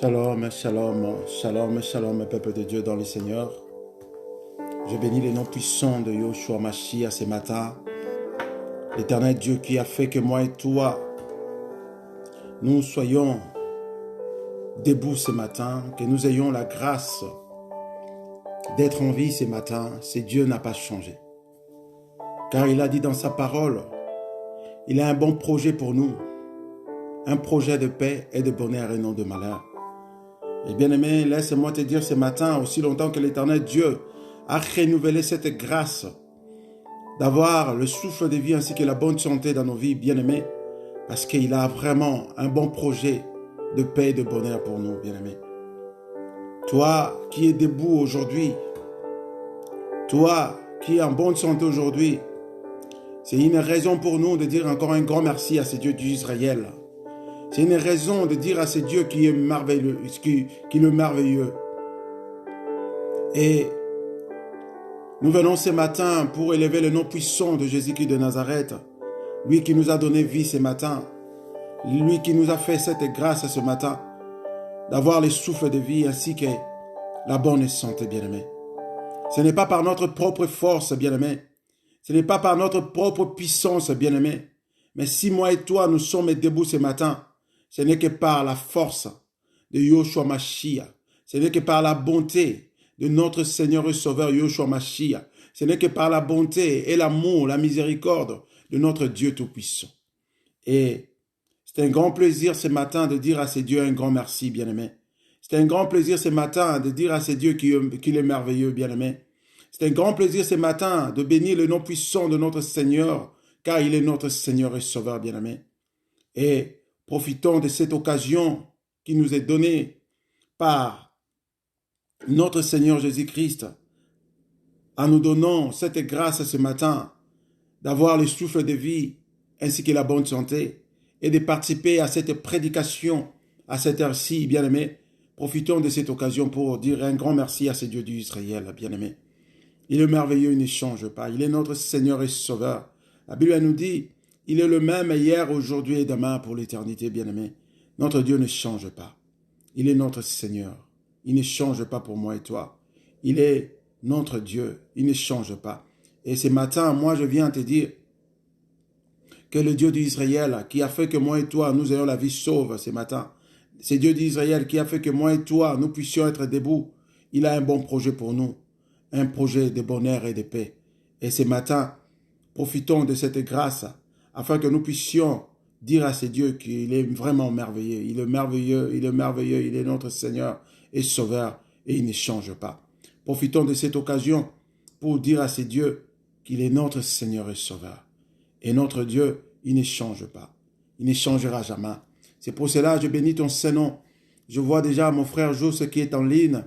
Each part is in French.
Shalom, shalom, shalom, shalom, peuple de Dieu dans le Seigneur. Je bénis les noms puissants de Yoshua Mashiach ce matin. L'éternel Dieu qui a fait que moi et toi, nous soyons debout ce matin, que nous ayons la grâce d'être en vie ce matin. Ce Dieu n'a pas changé. Car il a dit dans sa parole, il a un bon projet pour nous. Un projet de paix et de bonheur et non de malheur. Et bien-aimé, laisse-moi te dire ce matin, aussi longtemps que l'Éternel Dieu a renouvelé cette grâce d'avoir le souffle de vie ainsi que la bonne santé dans nos vies, bien-aimés, parce qu'il a vraiment un bon projet de paix et de bonheur pour nous, bien-aimés. Toi qui es debout aujourd'hui, toi qui es en bonne santé aujourd'hui, c'est une raison pour nous de dire encore un grand merci à ce Dieu d'Israël. C'est une raison de dire à ce Dieu qui est merveilleux, qui est le merveilleux. Et nous venons ce matin pour élever le nom puissant de Jésus-Christ de Nazareth, lui qui nous a donné vie ce matin, lui qui nous a fait cette grâce ce matin, d'avoir le souffle de vie ainsi que la bonne santé, bien-aimé. Ce n'est pas par notre propre force, bien-aimé. Ce n'est pas par notre propre puissance, bien-aimé. Mais si moi et toi, nous sommes debout ce matin, ce n'est que par la force de Yoshua Mashiach. Ce n'est que par la bonté de notre Seigneur et Sauveur Yoshua Mashiach. Ce n'est que par la bonté et l'amour, la miséricorde de notre Dieu Tout-Puissant. Et c'est un grand plaisir ce matin de dire à ce Dieu un grand merci, bien-aimé. C'est un grand plaisir ce matin de dire à ce Dieu qu'il est merveilleux, bien-aimé. C'est un grand plaisir ce matin de bénir le nom puissant de notre Seigneur, car il est notre Seigneur et Sauveur, bien-aimé. Et profitons de cette occasion qui nous est donnée par notre Seigneur Jésus-Christ en nous donnant cette grâce ce matin d'avoir le souffle de vie ainsi que la bonne santé et de participer à cette prédication à cette heure-ci, bien-aimé. Profitons de cette occasion pour dire un grand merci à ce Dieu d'Israël, bien-aimé. Il est merveilleux, il ne change pas. Il est notre Seigneur et Sauveur. La Bible nous dit, il est le même hier, aujourd'hui et demain pour l'éternité, bien-aimé. Notre Dieu ne change pas. Il est notre Seigneur. Il ne change pas pour moi et toi. Il est notre Dieu. Il ne change pas. Et ce matin, moi, je viens te dire que le Dieu d'Israël, qui a fait que moi et toi, nous ayons la vie sauve ce matin, c'est Dieu d'Israël qui a fait que moi et toi, nous puissions être debout. Il a un bon projet pour nous. Un projet de bonheur et de paix. Et ce matin, profitons de cette grâce afin que nous puissions dire à ce Dieu qu'il est vraiment merveilleux. Il est merveilleux, il est merveilleux, il est notre Seigneur et Sauveur et il ne change pas. Profitons de cette occasion pour dire à ce Dieu qu'il est notre Seigneur et Sauveur. Et notre Dieu, il ne change pas. Il ne changera jamais. C'est pour cela que je bénis ton Saint-Nom. Je vois déjà mon frère Jos qui est en ligne.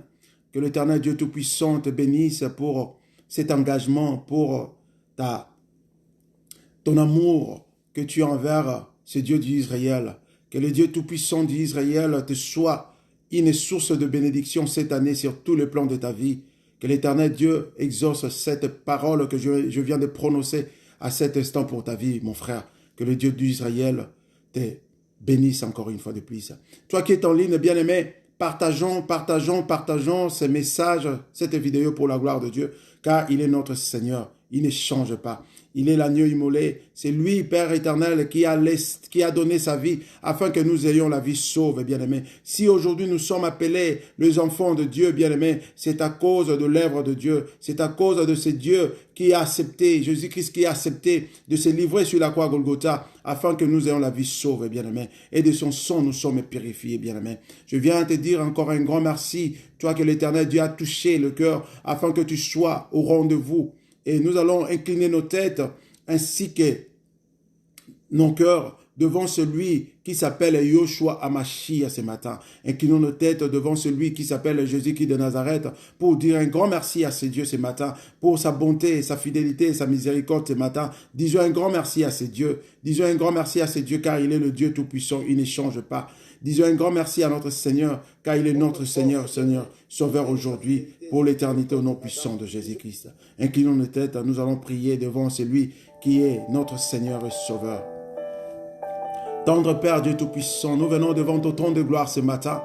Que l'Éternel Dieu Tout-Puissant te bénisse pour cet engagement, pour ton amour que tu as envers ce Dieu d'Israël. Que le Dieu Tout-Puissant d'Israël te soit une source de bénédiction cette année sur tous les plans de ta vie. Que l'Éternel Dieu exauce cette parole que je viens de prononcer à cet instant pour ta vie, mon frère. Que le Dieu d'Israël te bénisse encore une fois de plus. Toi qui es en ligne, bien-aimé, partageons ce message, cette vidéo pour la gloire de Dieu, car il est notre Seigneur. Il ne change pas. Il est l'agneau immolé. C'est lui, Père éternel, qui a donné sa vie afin que nous ayons la vie sauve, bien-aimés. Si aujourd'hui nous sommes appelés les enfants de Dieu, bien-aimés, c'est à cause de l'œuvre de Dieu. C'est à cause de ce Dieu qui a accepté, Jésus-Christ qui a accepté de se livrer sur la croix Golgotha afin que nous ayons la vie sauve, bien-aimés. Et de son sang, nous sommes purifiés, bien-aimés. Je viens te dire encore un grand merci, toi que l'Éternel Dieu a touché le cœur afin que tu sois au rendez-vous. Et nous allons incliner nos têtes ainsi que nos cœurs devant celui qui s'appelle Yoshua Hamashiach ce matin. Inclinons nos têtes devant celui qui s'appelle Jésus-Christ de Nazareth pour dire un grand merci à ce Dieu ce matin pour sa bonté, sa fidélité et sa miséricorde ce matin. Disons un grand merci à ce Dieu. Disons un grand merci à ce Dieu car il est le Dieu Tout-Puissant, il ne change pas. Disons un grand merci à notre Seigneur car il est notre Seigneur, Sauveur aujourd'hui pour l'éternité au nom puissant de Jésus-Christ. Inclinons nos têtes, nous allons prier devant celui qui est notre Seigneur et Sauveur. Tendre Père Dieu Tout-Puissant, nous venons devant ton trône de gloire ce matin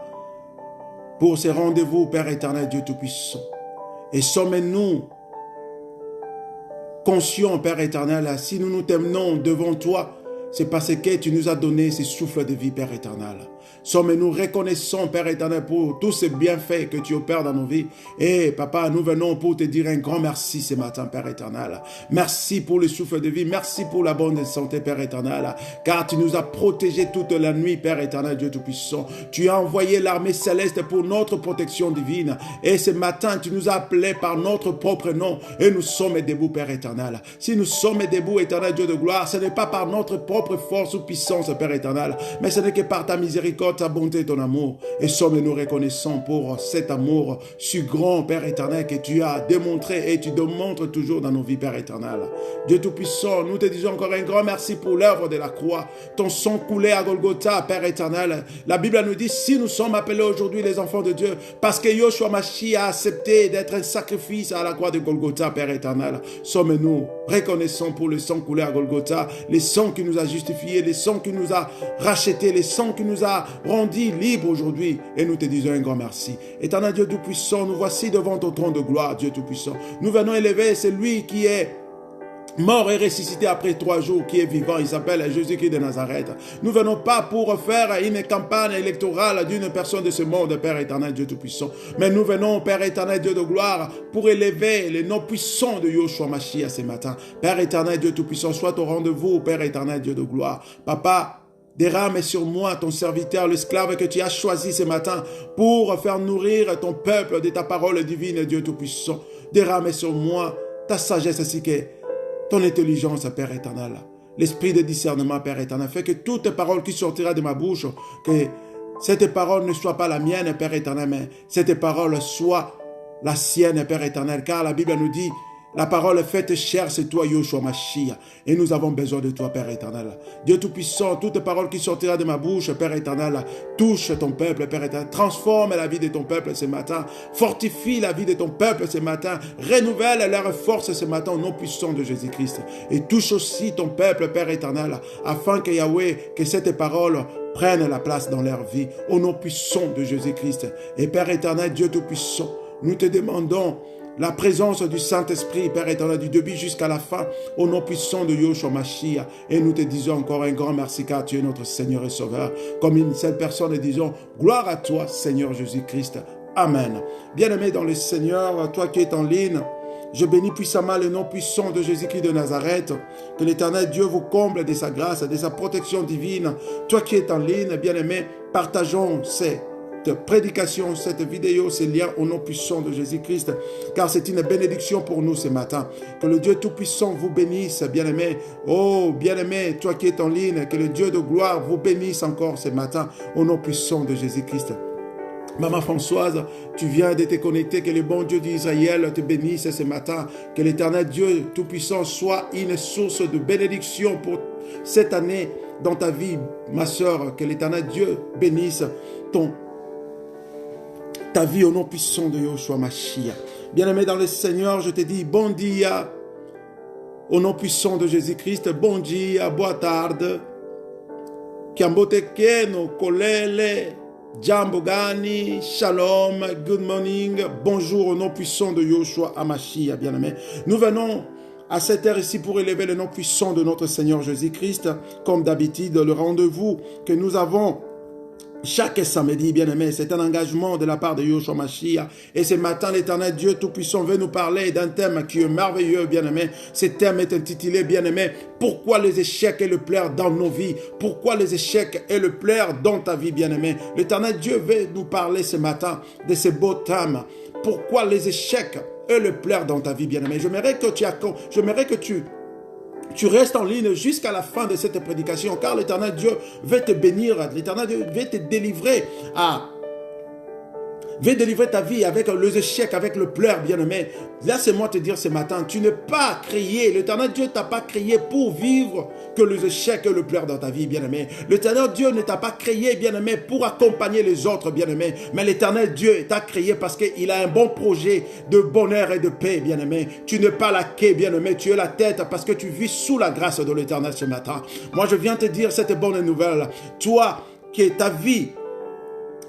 pour ces rendez-vous, Père éternel, Dieu Tout-Puissant. Et sommes-nous conscients, Père éternel, si nous nous tenons devant toi, c'est parce que tu nous as donné ce souffle de vie, Père éternel. Sommes-nous reconnaissants, Père éternel, pour tous ces bienfaits que tu opères dans nos vies. Et papa, nous venons pour te dire un grand merci ce matin, Père éternel. Merci pour le souffle de vie. Merci pour la bonne santé, Père éternel. Car tu nous as protégés toute la nuit, Père éternel, Dieu Tout-Puissant. Tu as envoyé l'armée céleste pour notre protection divine. Et ce matin, tu nous as appelés par notre propre nom. Et nous sommes debout, Père éternel. Si nous sommes debout, éternel Dieu de gloire, ce n'est pas par notre propre force ou puissance, Père éternel, mais ce n'est que par ta miséricorde, ta bonté, ton amour. Et sommes-nous reconnaissants pour cet amour si grand, Père éternel, que tu as démontré et tu démontres toujours dans nos vies, Père éternel. Dieu Tout-Puissant, nous te disons encore un grand merci pour l'œuvre de la croix. Ton sang coulé à Golgotha, Père éternel. La Bible nous dit, si nous sommes appelés aujourd'hui les enfants de Dieu, parce que Yoshua Mashiach a accepté d'être un sacrifice à la croix de Golgotha, Père éternel, sommes-nous reconnaissants pour le sang coulé à Golgotha, le sang qui nous a justifiés, le sang qui nous a rachetés, le sang qui nous a rendus libres aujourd'hui. Et nous te disons un grand merci. Éternel Dieu Tout-Puissant, nous voici devant ton trône de gloire, Dieu Tout-Puissant. Nous venons élever celui qui est mort et ressuscité après 3 jours, qui est vivant. Il s'appelle Jésus-Christ de Nazareth. Nous ne venons pas pour faire une campagne électorale d'une personne de ce monde, Père éternel, Dieu Tout-Puissant. Mais nous venons, Père éternel, Dieu de gloire, pour élever les noms puissants de Yoshua Mashiach ce matin. Père éternel, Dieu Tout-Puissant, sois au rendez-vous, Père éternel, Dieu de gloire. Papa, derrame sur moi, ton serviteur, l'esclave que tu as choisi ce matin pour faire nourrir ton peuple de ta parole divine, Dieu Tout-Puissant. Derrame sur moi ta sagesse ainsi que ton intelligence, Père éternel. L'esprit de discernement, Père éternel, fait que toute parole qui sortira de ma bouche, que cette parole ne soit pas la mienne, Père éternel, mais cette parole soit la sienne, Père éternel. Car la Bible nous dit, la parole faite chair, c'est toi, Yoshua Mashiach. Et nous avons besoin de toi, Père éternel. Dieu Tout-Puissant, toute parole qui sortira de ma bouche, Père éternel, touche ton peuple, Père éternel. Transforme la vie de ton peuple ce matin. Fortifie la vie de ton peuple ce matin. Renouvelle leur force ce matin au nom puissant de Jésus-Christ. Et touche aussi ton peuple, Père éternel, afin que Yahweh, que cette parole prenne la place dans leur vie, au nom puissant de Jésus-Christ. Et Père éternel, Dieu Tout-Puissant, nous te demandons la présence du Saint-Esprit, Père éternel, du début jusqu'à la fin, au nom puissant de Yoshua Mashiach. Et nous te disons encore un grand merci car tu es notre Seigneur et Sauveur. Comme une seule personne, et disons, gloire à toi, Seigneur Jésus-Christ. Amen. Bien-aimé dans le Seigneur, toi qui es en ligne, je bénis puissamment le nom puissant de Jésus-Christ de Nazareth. Que l'Éternel Dieu vous comble de sa grâce, de sa protection divine. Toi qui es en ligne, bien-aimé, partageons cette prédication, cette vidéo, ces liens au nom puissant de Jésus-Christ, car c'est une bénédiction pour nous ce matin. Que le Dieu Tout-Puissant vous bénisse, bien-aimé. Oh, bien-aimé, toi qui es en ligne, que le Dieu de gloire vous bénisse encore ce matin au nom puissant de Jésus-Christ. Maman Françoise, tu viens de te connecter, que le bon Dieu d'Israël te bénisse ce matin, que l'Éternel Dieu Tout-Puissant soit une source de bénédiction pour cette année dans ta vie, ma soeur, que l'Éternel Dieu bénisse ta vie au nom puissant de Yoshua Mashiach. Bien-aimé dans le Seigneur, je te dis bon dia au nom puissant de Jésus-Christ, bon dia, boa tarde, Kiambotekeno, kolele, jambo gani, shalom, good morning, bonjour au nom puissant de Yoshua Mashiach, bien-aimé. Nous venons à cette heure ici pour élever le nom puissant de notre Seigneur Jésus-Christ, comme d'habitude, le rendez-vous que nous avons chaque samedi, bien-aimé, c'est un engagement de la part de Yoshua Mashiach. Et ce matin, l'Éternel Dieu Tout-Puissant veut nous parler d'un thème qui est merveilleux, bien-aimé. Ce thème est intitulé, bien-aimé, pourquoi les échecs et le plaire dans nos vies? Pourquoi les échecs et le plaire dans ta vie, bien-aimé? L'Éternel Dieu veut nous parler ce matin de ce beau thème. Pourquoi les échecs et le plaire dans ta vie, bien-aimé? J'aimerais que tu restes en ligne jusqu'à la fin de cette prédication, car l'Éternel Dieu veut te bénir, l'Éternel Dieu veut te délivrer ta vie avec les échecs, avec le pleur, bien-aimé. Laisse-moi te dire ce matin, tu n'es pas créé, l'Éternel Dieu ne t'a pas créé pour vivre que les échecs et le pleur dans ta vie, bien-aimé. L'Éternel Dieu ne t'a pas créé, bien-aimé, pour accompagner les autres, bien-aimé. Mais l'Éternel Dieu t'a créé parce qu'il a un bon projet de bonheur et de paix, bien-aimé. Tu n'es pas la queue, bien-aimé, tu es la tête parce que tu vis sous la grâce de l'Éternel ce matin. Moi, je viens te dire cette bonne nouvelle. Toi, qui est ta vie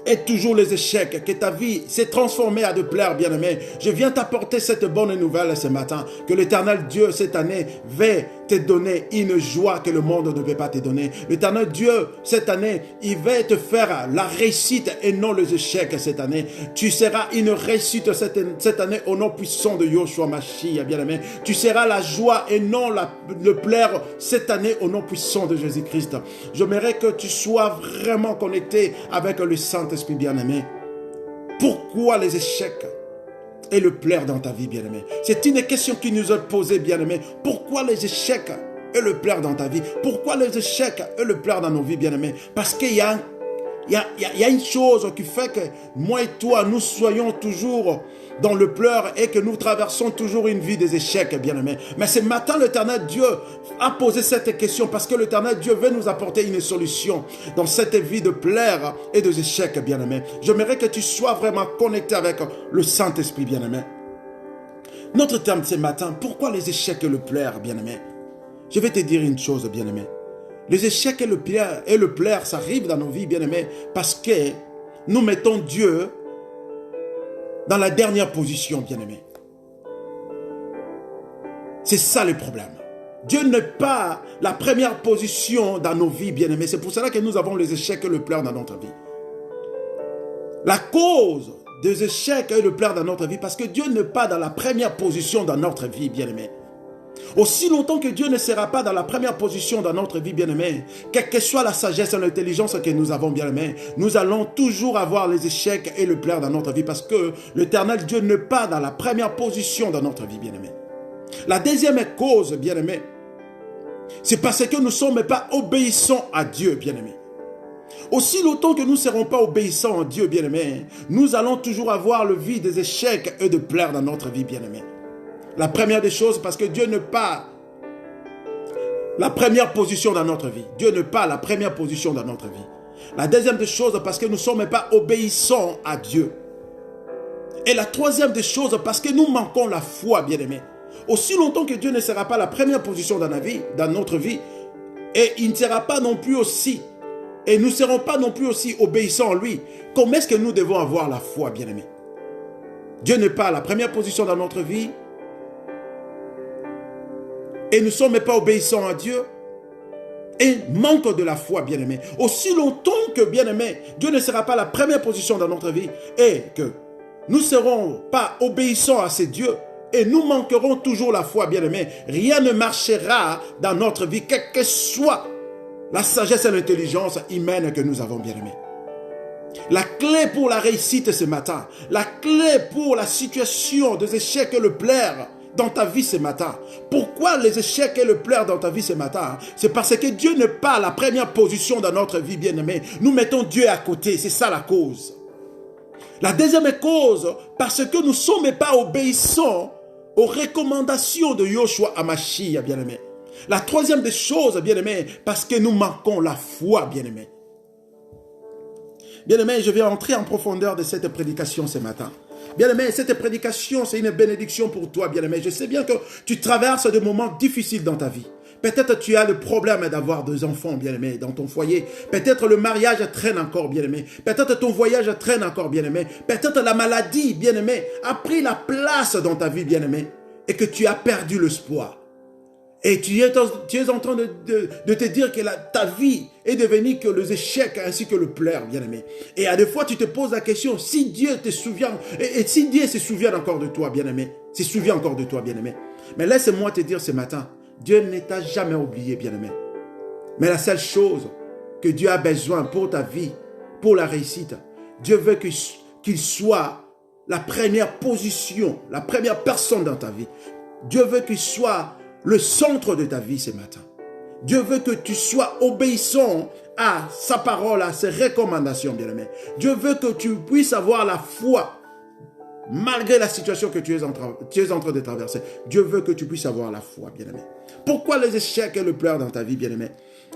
et toujours les échecs, que ta vie s'est transformée à de plaire, bien-aimé. Je viens t'apporter cette bonne nouvelle ce matin, que l'Éternel Dieu cette année va te donner une joie que le monde ne peut pas te donner. L'Éternel Dieu cette année, il va te faire la réussite et non les échecs cette année. Tu seras une réussite cette année au nom puissant de Yoshua Mashiach, bien-aimé. Tu seras la joie et non le plaire cette année au nom puissant de Jésus-Christ. J'aimerais que tu sois vraiment connecté avec le Saint-Esprit, bien-aimé. Pourquoi les échecs et le plaire dans ta vie, bien-aimé? C'est une question qui nous est posée, bien-aimé. Pourquoi les échecs et le plaire dans ta vie? Pourquoi les échecs et le plaire dans nos vies, bien-aimé? Parce qu'il y a une chose qui fait que moi et toi, nous soyons toujours dans le pleur et que nous traversons toujours une vie des échecs, bien-aimés. Mais ce matin, l'Éternel Dieu a posé cette question parce que l'Éternel Dieu veut nous apporter une solution dans cette vie de plaire et des échecs, bien-aimés. J'aimerais que tu sois vraiment connecté avec le Saint-Esprit, bien-aimé. Notre terme ce matin, pourquoi les échecs et le plaire, bien-aimé? Je vais te dire une chose, bien-aimé. Les échecs et le plaire, ça arrive dans nos vies, bien-aimés, parce que nous mettons Dieu dans la dernière position, bien-aimé. C'est ça le problème. Dieu n'est pas la première position dans nos vies, bien-aimés. C'est pour cela que nous avons les échecs et le plaire dans notre vie. La cause des échecs et le plaire dans notre vie, parce que Dieu n'est pas dans la première position dans notre vie, bien-aimé. Aussi longtemps que Dieu ne sera pas dans la première position dans notre vie, bien-aimé, quelle que soit la sagesse et l'intelligence que nous avons, bien-aimé, nous allons toujours avoir les échecs et le plaire dans notre vie parce que l'Éternel Dieu n'est pas dans la première position dans notre vie, bien-aimé. La deuxième cause, bien-aimé, c'est parce que nous ne sommes pas obéissants à Dieu, bien-aimé. Aussi longtemps que nous ne serons pas obéissants à Dieu, bien-aimé, nous allons toujours avoir le vide des échecs et de plaire dans notre vie, bien-aimé. La première des choses, parce que Dieu n'est pas la première position dans notre vie. Dieu n'est pas la première position dans notre vie. La deuxième des choses, parce que nous ne sommes pas obéissants à Dieu. Et la troisième des choses, parce que nous manquons la foi, bien-aimés. Aussi longtemps que Dieu ne sera pas la première position dans notre vie, et il ne sera pas non plus aussi, et nous ne serons pas non plus aussi obéissants à lui, comment est-ce que nous devons avoir la foi, bien-aimés? Dieu n'est pas la première position dans notre vie, et nous ne sommes pas obéissants à Dieu, et manque de la foi, bien-aimé. Aussi longtemps que, bien-aimé, Dieu ne sera pas la première position dans notre vie, et que nous ne serons pas obéissants à ces dieux, et nous manquerons toujours la foi, bien-aimé, rien ne marchera dans notre vie, quelle que soit la sagesse et l'intelligence humaine que nous avons, bien-aimé. La clé pour la réussite ce matin, la clé pour la situation des échecs et le plaire, dans ta vie ce matin. Pourquoi les échecs et le plaire dans ta vie ce matin? C'est parce que Dieu n'est pas la première position dans notre vie, bien-aimé. Nous mettons Dieu à côté, c'est ça la cause. La deuxième cause, parce que nous ne sommes pas obéissants aux recommandations de Yoshua Mashiach, bien-aimé. La troisième des choses, bien-aimé, parce que nous manquons la foi, bien-aimé. Bien-aimé, je vais entrer en profondeur de cette prédication ce matin. Bien-aimé, cette prédication, c'est une bénédiction pour toi, bien-aimé. Je sais bien que tu traverses des moments difficiles dans ta vie. Peut-être tu as le problème d'avoir des enfants, bien-aimé, dans ton foyer. Peut-être le mariage traîne encore, bien-aimé. Peut-être ton voyage traîne encore, bien-aimé. Peut-être la maladie, bien-aimé, a pris la place dans ta vie, bien-aimé. Et que tu as perdu l'espoir. Et tu es en train de te dire que ta vie est devenue que les échecs ainsi que le plaire, bien-aimé. Et à des fois, tu te poses la question, si Dieu te souvient, et si Dieu se souvient encore de toi, bien-aimé, se souvient encore de toi, bien-aimé. Mais laisse-moi te dire ce matin, Dieu ne t'a jamais oublié, bien-aimé. Mais la seule chose que Dieu a besoin pour ta vie, pour la réussite, Dieu veut qu'il soit la première position, la première personne dans ta vie. Dieu veut qu'il soit le centre de ta vie ce matin. Dieu veut que tu sois obéissant à sa parole, à ses recommandations, bien-aimé. Dieu veut que tu puisses avoir la foi malgré la situation que tu es en train de traverser. Dieu veut que tu puisses avoir la foi, bien-aimé. Pourquoi les échecs et le pleur dans ta vie, bien-aimé?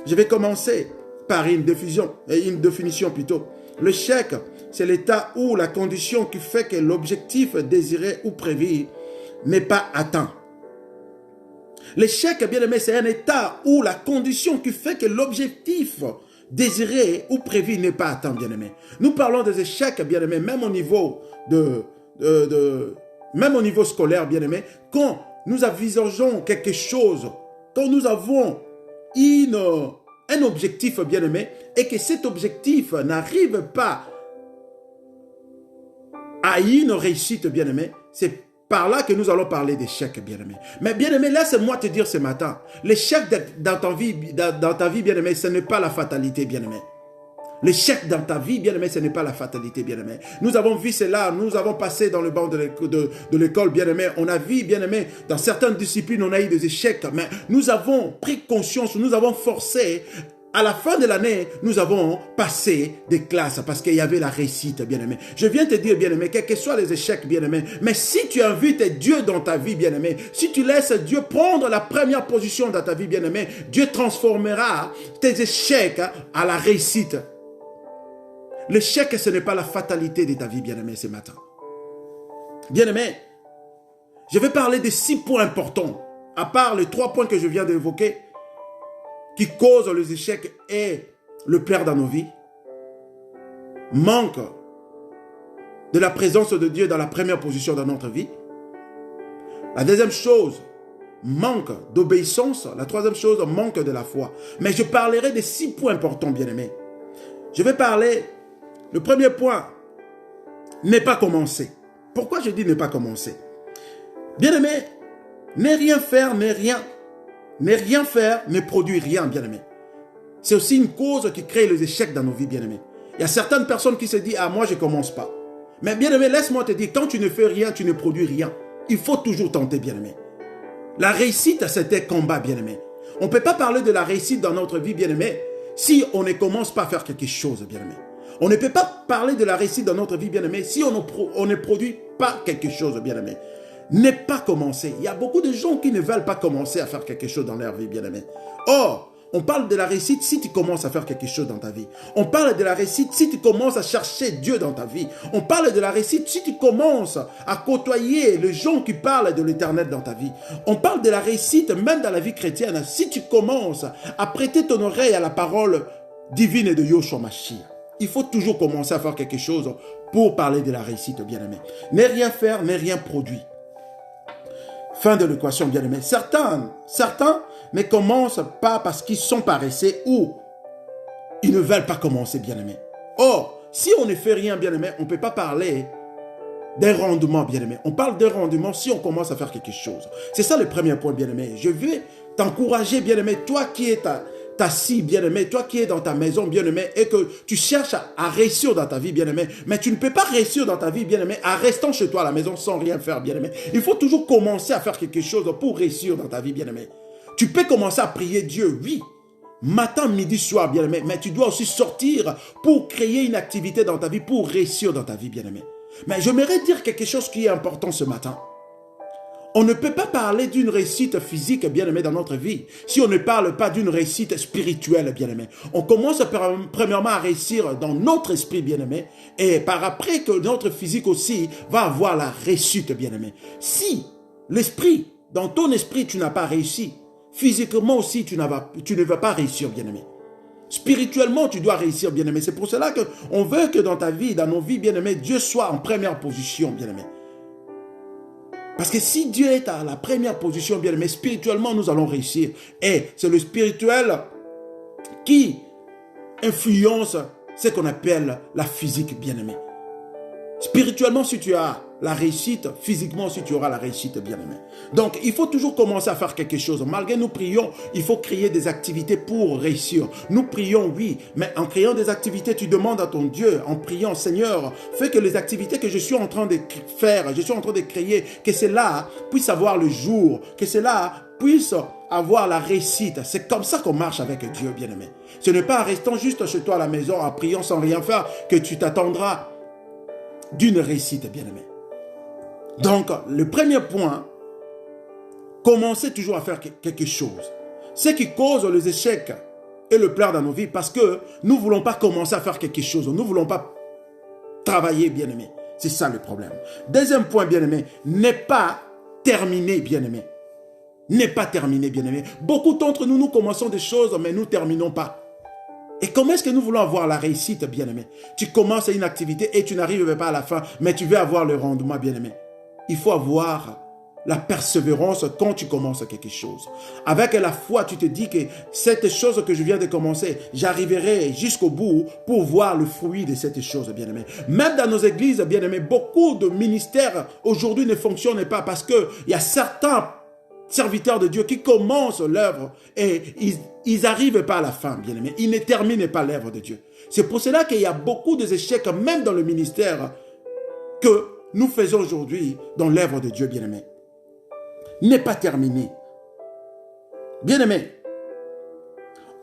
Je vais commencer par une définition plutôt. L'échec, c'est l'état ou la condition qui fait que l'objectif désiré ou prévu n'est pas atteint. L'échec, bien aimé, c'est un état ou la condition qui fait que l'objectif désiré ou prévu n'est pas atteint, bien-aimé. Nous parlons des échecs, bien-aimé, même au niveau même au niveau scolaire, bien-aimé, quand nous envisageons quelque chose, quand nous avons un objectif, bien-aimé, et que cet objectif n'arrive pas à une réussite, bien-aimé, c'est par là que nous allons parler d'échec, bien-aimé. Mais bien-aimé, laisse-moi te dire ce matin, l'échec dans ta vie, bien-aimé, ce n'est pas la fatalité, bien-aimé. L'échec dans ta vie, bien-aimé, ce n'est pas la fatalité, bien-aimé. Nous avons vu cela, nous avons passé dans le banc de l'école, bien-aimé. On a vu, bien-aimé, dans certaines disciplines, on a eu des échecs, mais nous avons pris conscience, nous avons forcé. À la fin de l'année, nous avons passé des classes parce qu'il y avait la réussite, bien-aimé. Je viens te dire, bien-aimé, quels que soient les échecs, bien-aimé, mais si tu invites Dieu dans ta vie, bien-aimé, si tu laisses Dieu prendre la première position dans ta vie, bien-aimé, Dieu transformera tes échecs à la réussite. L'échec, ce n'est pas la fatalité de ta vie, bien-aimé, ce matin. Bien-aimé, je vais parler de 6 points importants, à part les 3 points que je viens d'évoquer, qui causent les échecs et le père dans nos vies. Manque de la présence de Dieu dans la première position dans notre vie. La deuxième chose, manque d'obéissance. La troisième chose, manque de la foi. Mais je parlerai de 6 points importants, bien-aimés. Je vais parler, le premier point, ne pas commencer. Pourquoi je dis ne pas commencer? Bien-aimé, ne rien faire, ne produit rien, bien-aimé. C'est aussi une cause qui crée les échecs dans nos vies, bien-aimé. Il y a certaines personnes qui se disent, ah, moi, je ne commence pas. Mais bien-aimé, laisse-moi te dire, quand tu ne fais rien, tu ne produis rien. Il faut toujours tenter, bien-aimé. La réussite, c'est un combat, bien-aimé. On ne peut pas parler de la réussite dans notre vie, bien-aimé, si on ne commence pas à faire quelque chose, bien-aimé. On ne peut pas parler de la réussite dans notre vie, bien-aimé, si on ne produit pas quelque chose, bien-aimé. Ne pas commencer. Il y a beaucoup de gens qui ne veulent pas commencer à faire quelque chose dans leur vie, bien-aimé. Or, on parle de la réussite si tu commences à faire quelque chose dans ta vie. On parle de la réussite si tu commences à chercher Dieu dans ta vie. On parle de la réussite si tu commences à côtoyer les gens qui parlent de l'éternel dans ta vie. On parle de la réussite même dans la vie chrétienne si tu commences à prêter ton oreille à la parole divine de Yoshua Mashiach. Il faut toujours commencer à faire quelque chose pour parler de la réussite, bien-aimé. Ne rien faire, ne rien produire. Fin de l'équation, bien-aimé. Certains ne commencent pas parce qu'ils sont paresseux ou ils ne veulent pas commencer, bien-aimé. Or, si on ne fait rien, bien-aimé, on ne peut pas parler d'un rendement, bien-aimé. On parle d'un rendement si on commence à faire quelque chose. C'est ça le premier point, bien-aimé. Je vais t'encourager, bien-aimé, toi qui es assis, bien-aimé, toi qui es dans ta maison, bien-aimé, et que tu cherches à réussir dans ta vie, bien-aimé, mais tu ne peux pas réussir dans ta vie, bien-aimé, en restant chez toi à la maison sans rien faire, bien-aimé. Il faut toujours commencer à faire quelque chose pour réussir dans ta vie, bien-aimé. Tu peux commencer à prier Dieu, oui, matin, midi, soir, bien-aimé, mais tu dois aussi sortir pour créer une activité dans ta vie, pour réussir dans ta vie, bien-aimé. Mais j'aimerais dire quelque chose qui est important ce matin. On ne peut pas parler d'une réussite physique, bien-aimé, dans notre vie, si on ne parle pas d'une réussite spirituelle, bien-aimé. On commence premièrement à réussir dans notre esprit, bien-aimé, et par après que notre physique aussi va avoir la réussite, bien-aimé. Si l'esprit, dans ton esprit, tu n'as pas réussi, physiquement aussi, tu ne vas pas réussir, bien-aimé. Spirituellement, tu dois réussir, bien-aimé. C'est pour cela qu'on veut que dans ta vie, dans nos vies, bien-aimé, Dieu soit en première position, bien-aimé. Parce que si Dieu est à la première position, bien aimé, spirituellement, nous allons réussir. Et c'est le spirituel qui influence ce qu'on appelle la physique, bien aimé. Spirituellement, si tu as la réussite, physiquement, si tu auras la réussite, bien aimé. Donc, il faut toujours commencer à faire quelque chose. Malgré nous prions, il faut créer des activités pour réussir. Nous prions, oui, mais en créant des activités, tu demandes à ton Dieu, en priant, Seigneur, fais que les activités que je suis en train de faire, je suis en train de créer, que cela puisse avoir le jour, que cela puisse avoir la réussite. C'est comme ça qu'on marche avec Dieu, bien aimé. Ce n'est pas en restant juste chez toi à la maison, en priant sans rien faire, que tu t'attendras d'une réussite, bien aimé. Donc, le premier point, commencez toujours à faire quelque chose. Ce qui cause les échecs et le pleurs dans nos vies, parce que nous ne voulons pas commencer à faire quelque chose. Nous ne voulons pas travailler, bien-aimé. C'est ça le problème. Deuxième point, bien-aimé, n'est pas terminé, bien-aimé. N'est pas terminé, bien-aimé. Beaucoup d'entre nous, nous commençons des choses, mais nous ne terminons pas. Et comment est-ce que nous voulons avoir la réussite, bien-aimé? Tu commences une activité et tu n'arrives pas à la fin, mais tu veux avoir le rendement, bien-aimé. Il faut avoir la persévérance quand tu commences quelque chose. Avec la foi, tu te dis que cette chose que je viens de commencer, j'arriverai jusqu'au bout pour voir le fruit de cette chose, bien-aimé. Même dans nos églises, bien-aimé, beaucoup de ministères aujourd'hui ne fonctionnent pas parce qu'il y a certains serviteurs de Dieu qui commencent l'œuvre et ils n'arrivent pas à la fin, bien-aimé. Ils ne terminent pas l'œuvre de Dieu. C'est pour cela qu'il y a beaucoup d'échecs, même dans le ministère, que nous faisons aujourd'hui dans l'œuvre de Dieu, bien-aimé. N'est pas terminé. Bien-aimé,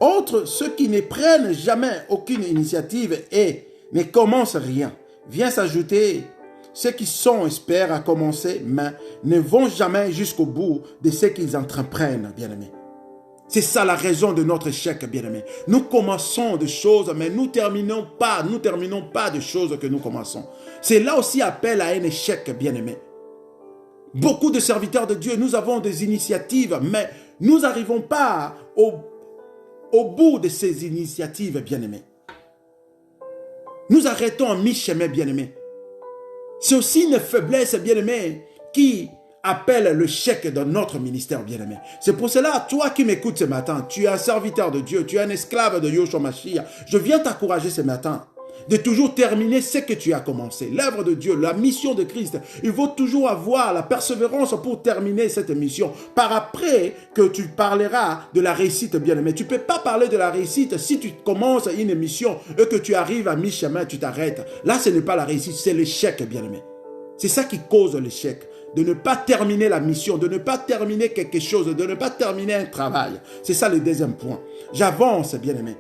entre ceux qui ne prennent jamais aucune initiative et ne commencent rien, vient s'ajouter ceux qui sont experts à commencer, mais ne vont jamais jusqu'au bout de ce qu'ils entreprennent, bien-aimé. C'est ça la raison de notre échec, bien-aimé. Nous commençons des choses, mais nous ne terminons pas des choses que nous commençons. C'est là aussi appel à un échec, bien-aimé. Beaucoup de serviteurs de Dieu, nous avons des initiatives, mais nous n'arrivons pas au bout de ces initiatives, bien-aimés. Nous arrêtons en mi-chemin, bien-aimés. C'est aussi une faiblesse, bien-aimé, qui appelle le chèque dans notre ministère, bien-aimé. C'est pour cela, toi qui m'écoutes ce matin, tu es un serviteur de Dieu, tu es un esclave de Yahshua Mashiach. Je viens t'encourager ce matin de toujours terminer ce que tu as commencé. L'œuvre de Dieu, la mission de Christ, il faut toujours avoir la persévérance pour terminer cette mission. Par après que tu parleras de la réussite, bien-aimé. Tu ne peux pas parler de la réussite si tu commences une mission et que tu arrives à mi-chemin, tu t'arrêtes. Là, ce n'est pas la réussite, c'est l'échec, bien-aimé. C'est ça qui cause l'échec. De ne pas terminer la mission, de ne pas terminer quelque chose, de ne pas terminer un travail. C'est ça le deuxième point. J'avance, bien-aimé.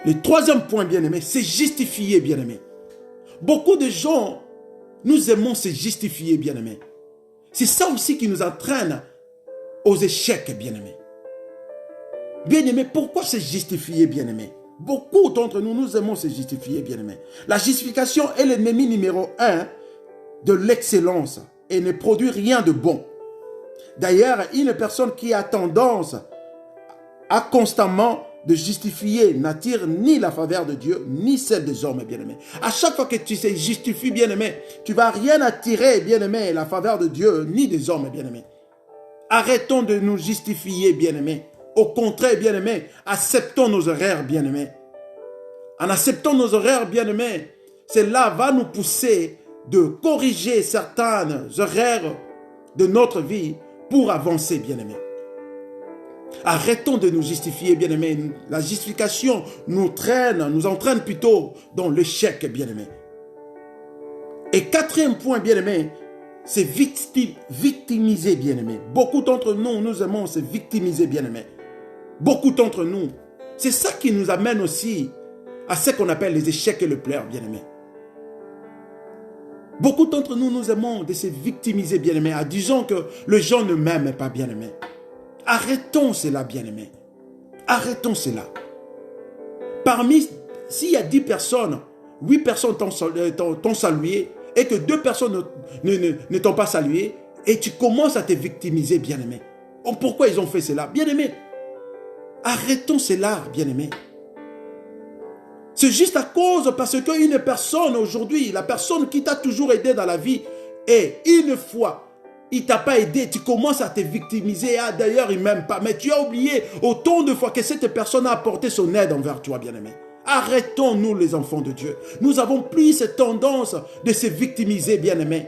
Le troisième point, bien-aimé, c'est justifier, bien-aimé. Beaucoup de gens, nous aimons se justifier, bien-aimé. C'est ça aussi qui nous entraîne aux échecs, bien-aimé. Bien-aimé, pourquoi se justifier, bien-aimé? Beaucoup d'entre nous, nous aimons se justifier, bien-aimé. La justification est l'ennemi numéro 1 de l'excellence et ne produit rien de bon. D'ailleurs, une personne qui a tendance à constamment de justifier n'attire ni la faveur de Dieu, ni celle des hommes, bien-aimés. À chaque fois que tu te justifies, bien-aimé, tu ne vas rien attirer, bien-aimé, la faveur de Dieu, ni des hommes, bien-aimés. Arrêtons de nous justifier, bien-aimés. Au contraire, bien-aimés, acceptons nos erreurs, bien-aimés. En acceptant nos erreurs, bien-aimés, cela va nous pousser de corriger certaines erreurs de notre vie pour avancer, bien-aimés. Arrêtons de nous justifier, bien-aimés. La justification nous entraîne plutôt dans l'échec, bien-aimés. Et quatrième point, bien-aimés, c'est victimiser, bien-aimés. Beaucoup d'entre nous, nous aimons se victimiser, bien-aimés. Beaucoup d'entre nous. C'est ça qui nous amène aussi à ce qu'on appelle les échecs et le pleurs, bien-aimés. Beaucoup d'entre nous, nous aimons de se victimiser, bien-aimés, en disant que les gens ne m'aiment pas, bien-aimés. Arrêtons cela, bien-aimés. Arrêtons cela. S'il y a 10 personnes, 8 personnes t'ont salué et que 2 personnes ne t'ont pas salué et tu commences à te victimiser, bien-aimés. Pourquoi ils ont fait cela? Bien-aimés, arrêtons cela, bien-aimés. C'est juste à cause parce qu'une personne aujourd'hui, la personne qui t'a toujours aidé dans la vie, et une fois, il ne t'a pas aidé, tu commences à te victimiser. Ah, d'ailleurs, il ne m'aime pas. Mais tu as oublié autant de fois que cette personne a apporté son aide envers toi, bien-aimé. Arrêtons, nous, les enfants de Dieu. Nous avons plus cette tendance de se victimiser, bien-aimé,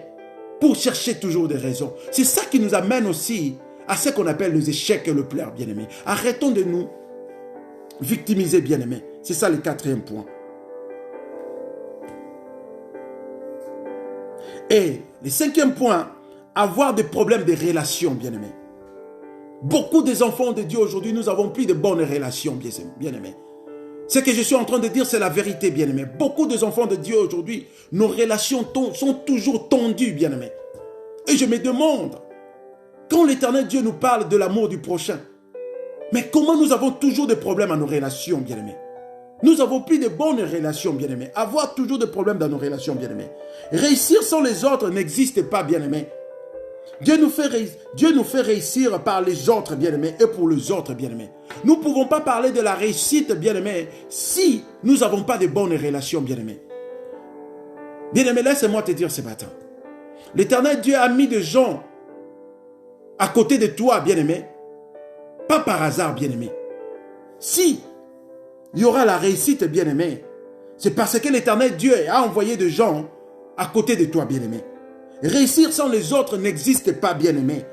pour chercher toujours des raisons. C'est ça qui nous amène aussi à ce qu'on appelle les échecs et le pleurs, bien-aimé. Arrêtons de nous victimiser, bien-aimé. C'est ça le quatrième point. Et le cinquième point, avoir des problèmes de relations, bien-aimés. Beaucoup des enfants de Dieu aujourd'hui, nous n'avons plus de bonnes relations, bien-aimés. Ce que je suis en train de dire, c'est la vérité, bien-aimés. Beaucoup des enfants de Dieu aujourd'hui, nos relations sont toujours tendues, bien-aimés. Et je me demande, quand l'Éternel Dieu nous parle de l'amour du prochain, mais comment nous avons toujours des problèmes à nos relations, bien-aimés? Nous n'avons plus de bonnes relations, bien-aimés. Avoir toujours des problèmes dans nos relations, bien-aimés. Réussir sans les autres n'existe pas, bien-aimés. Dieu nous fait réussir par les autres, bien-aimés, et pour les autres, bien-aimés. Nous ne pouvons pas parler de la réussite, bien-aimés, si nous n'avons pas de bonnes relations, bien-aimés. Bien-aimé, laisse-moi te dire ce matin. L'Éternel Dieu a mis des gens à côté de toi, bien-aimé. Pas par hasard, bien-aimé. Si il y aura la réussite, bien-aimé, c'est parce que l'Éternel Dieu a envoyé des gens à côté de toi, bien-aimé. Réussir sans les autres n'existe pas, bien-aimé.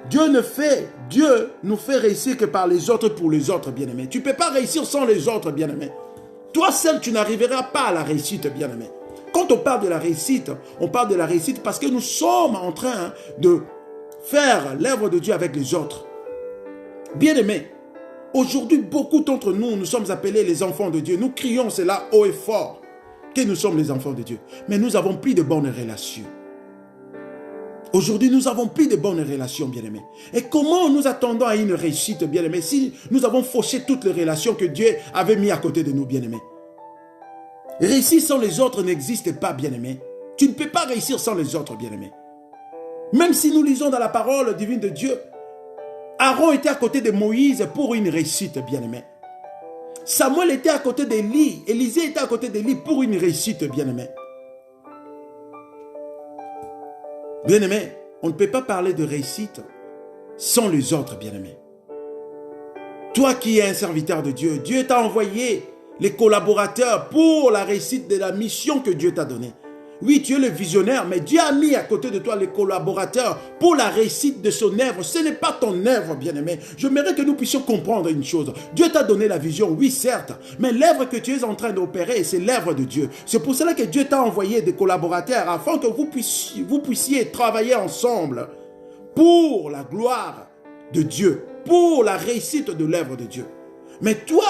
Dieu nous fait réussir que par les autres pour les autres, bien-aimé. Tu ne peux pas réussir sans les autres, bien-aimé. Toi seul, tu n'arriveras pas à la réussite, bien-aimé. Quand on parle de la réussite, on parle de la réussite parce que nous sommes en train de faire l'œuvre de Dieu avec les autres. Bien-aimé, aujourd'hui, beaucoup d'entre nous, nous sommes appelés les enfants de Dieu. Nous crions cela haut et fort, que nous sommes les enfants de Dieu. Mais nous avons plus de bonnes relations. Aujourd'hui, nous n'avons plus de bonnes relations, bien-aimés. Et comment nous attendons à une réussite, bien-aimés, si nous avons fauché toutes les relations que Dieu avait mises à côté de nous, bien-aimés? Réussir sans les autres n'existe pas, bien-aimés. Tu ne peux pas réussir sans les autres, bien-aimés. Même si nous lisons dans la parole divine de Dieu, Aaron était à côté de Moïse pour une réussite, bien-aimé. Samuel était à côté d'Élie. Élisée était à côté d'Élie pour une réussite, bien-aimé. Bien-aimé, on ne peut pas parler de réussite sans les autres, bien-aimé. Toi qui es un serviteur de Dieu, Dieu t'a envoyé les collaborateurs pour la réussite de la mission que Dieu t'a donnée. Oui, tu es le visionnaire, mais Dieu a mis à côté de toi les collaborateurs pour la réussite de son œuvre. Ce n'est pas ton œuvre, bien-aimé. J'aimerais que nous puissions comprendre une chose. Dieu t'a donné la vision, oui, certes, mais l'œuvre que tu es en train d'opérer, c'est l'œuvre de Dieu. C'est pour cela que Dieu t'a envoyé des collaborateurs afin que vous puissiez travailler ensemble pour la gloire de Dieu, pour la réussite de l'œuvre de Dieu. Mais toi,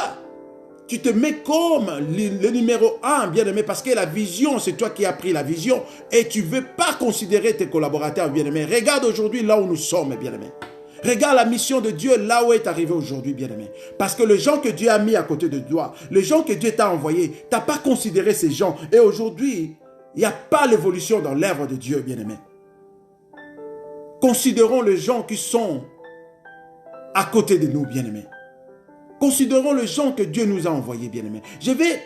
tu te mets comme le numéro 1, bien-aimé, parce que la vision, c'est toi qui as pris la vision et tu ne veux pas considérer tes collaborateurs, bien-aimé. Regarde aujourd'hui là où nous sommes, bien-aimé. Regarde la mission de Dieu là où est arrivé aujourd'hui, bien-aimé. Parce que les gens que Dieu a mis à côté de toi, les gens que Dieu t'a envoyés, tu n'as pas considéré ces gens. Et aujourd'hui, il n'y a pas l'évolution dans l'œuvre de Dieu, bien-aimé. Considérons les gens qui sont à côté de nous, bien-aimés. Considérons les gens que Dieu nous a envoyés, bien-aimés. Je vais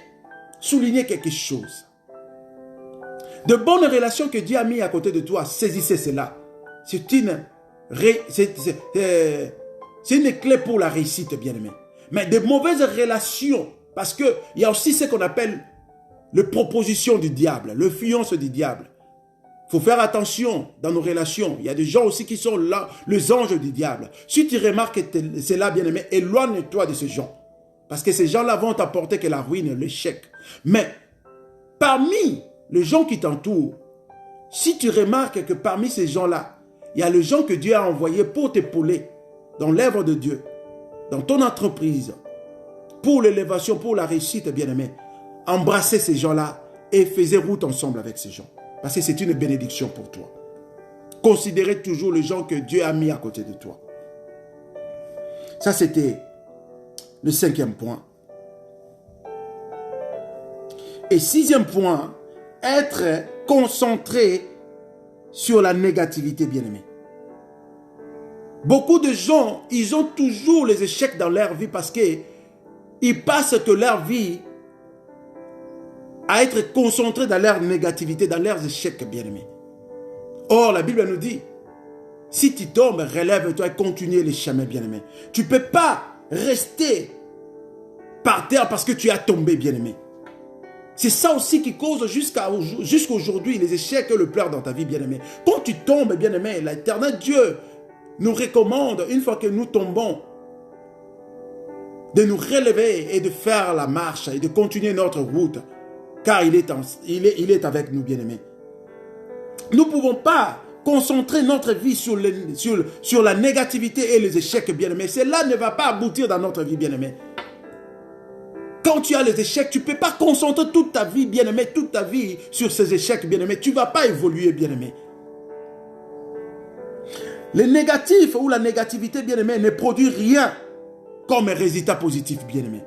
souligner quelque chose. De bonnes relations que Dieu a mis à côté de toi, saisissez cela. C'est une clé pour la réussite, bien-aimés. Mais de mauvaises relations, parce qu'il y a aussi ce qu'on appelle les propositions du diable, l'influence du diable. Il faut faire attention dans nos relations. Il y a des gens aussi qui sont là, les anges du diable. Si tu remarques cela, bien-aimé, éloigne-toi de ces gens. Parce que ces gens-là vont t'apporter que la ruine, l'échec. Mais parmi les gens qui t'entourent, si tu remarques que parmi ces gens-là, il y a les gens que Dieu a envoyés pour t'épauler dans l'œuvre de Dieu, dans ton entreprise, pour l'élévation, pour la réussite, bien-aimé, embrassez ces gens-là et faisez route ensemble avec ces gens. Parce que c'est une bénédiction pour toi. Considérez toujours les gens que Dieu a mis à côté de toi. Ça, c'était le 5e point. Et 6e point, être concentré sur la négativité, bien-aimé. Beaucoup de gens, ils ont toujours les échecs dans leur vie parce qu'ils passent que leur vie à être concentrés dans leur négativité, dans leurs échecs, bien-aimés. Or, la Bible nous dit, si tu tombes, relève-toi et continue les chemins, bien-aimés. Tu ne peux pas rester par terre parce que tu as tombé, bien-aimé. C'est ça aussi qui cause jusqu'à aujourd'hui les échecs et le pleur dans ta vie, bien-aimé. Quand tu tombes, bien-aimé, l'Éternel Dieu nous recommande, une fois que nous tombons, de nous relever et de faire la marche et de continuer notre route. Car il est avec nous, bien-aimés. Nous ne pouvons pas concentrer notre vie sur la négativité et les échecs, bien-aimés. Cela ne va pas aboutir dans notre vie, bien-aimés. Quand tu as les échecs, tu ne peux pas concentrer toute ta vie, bien-aimé, toute ta vie sur ces échecs, bien-aimé. Tu ne vas pas évoluer, bien-aimé. Les négatifs ou la négativité, bien-aimé, ne produit rien comme un résultat positif, bien-aimé.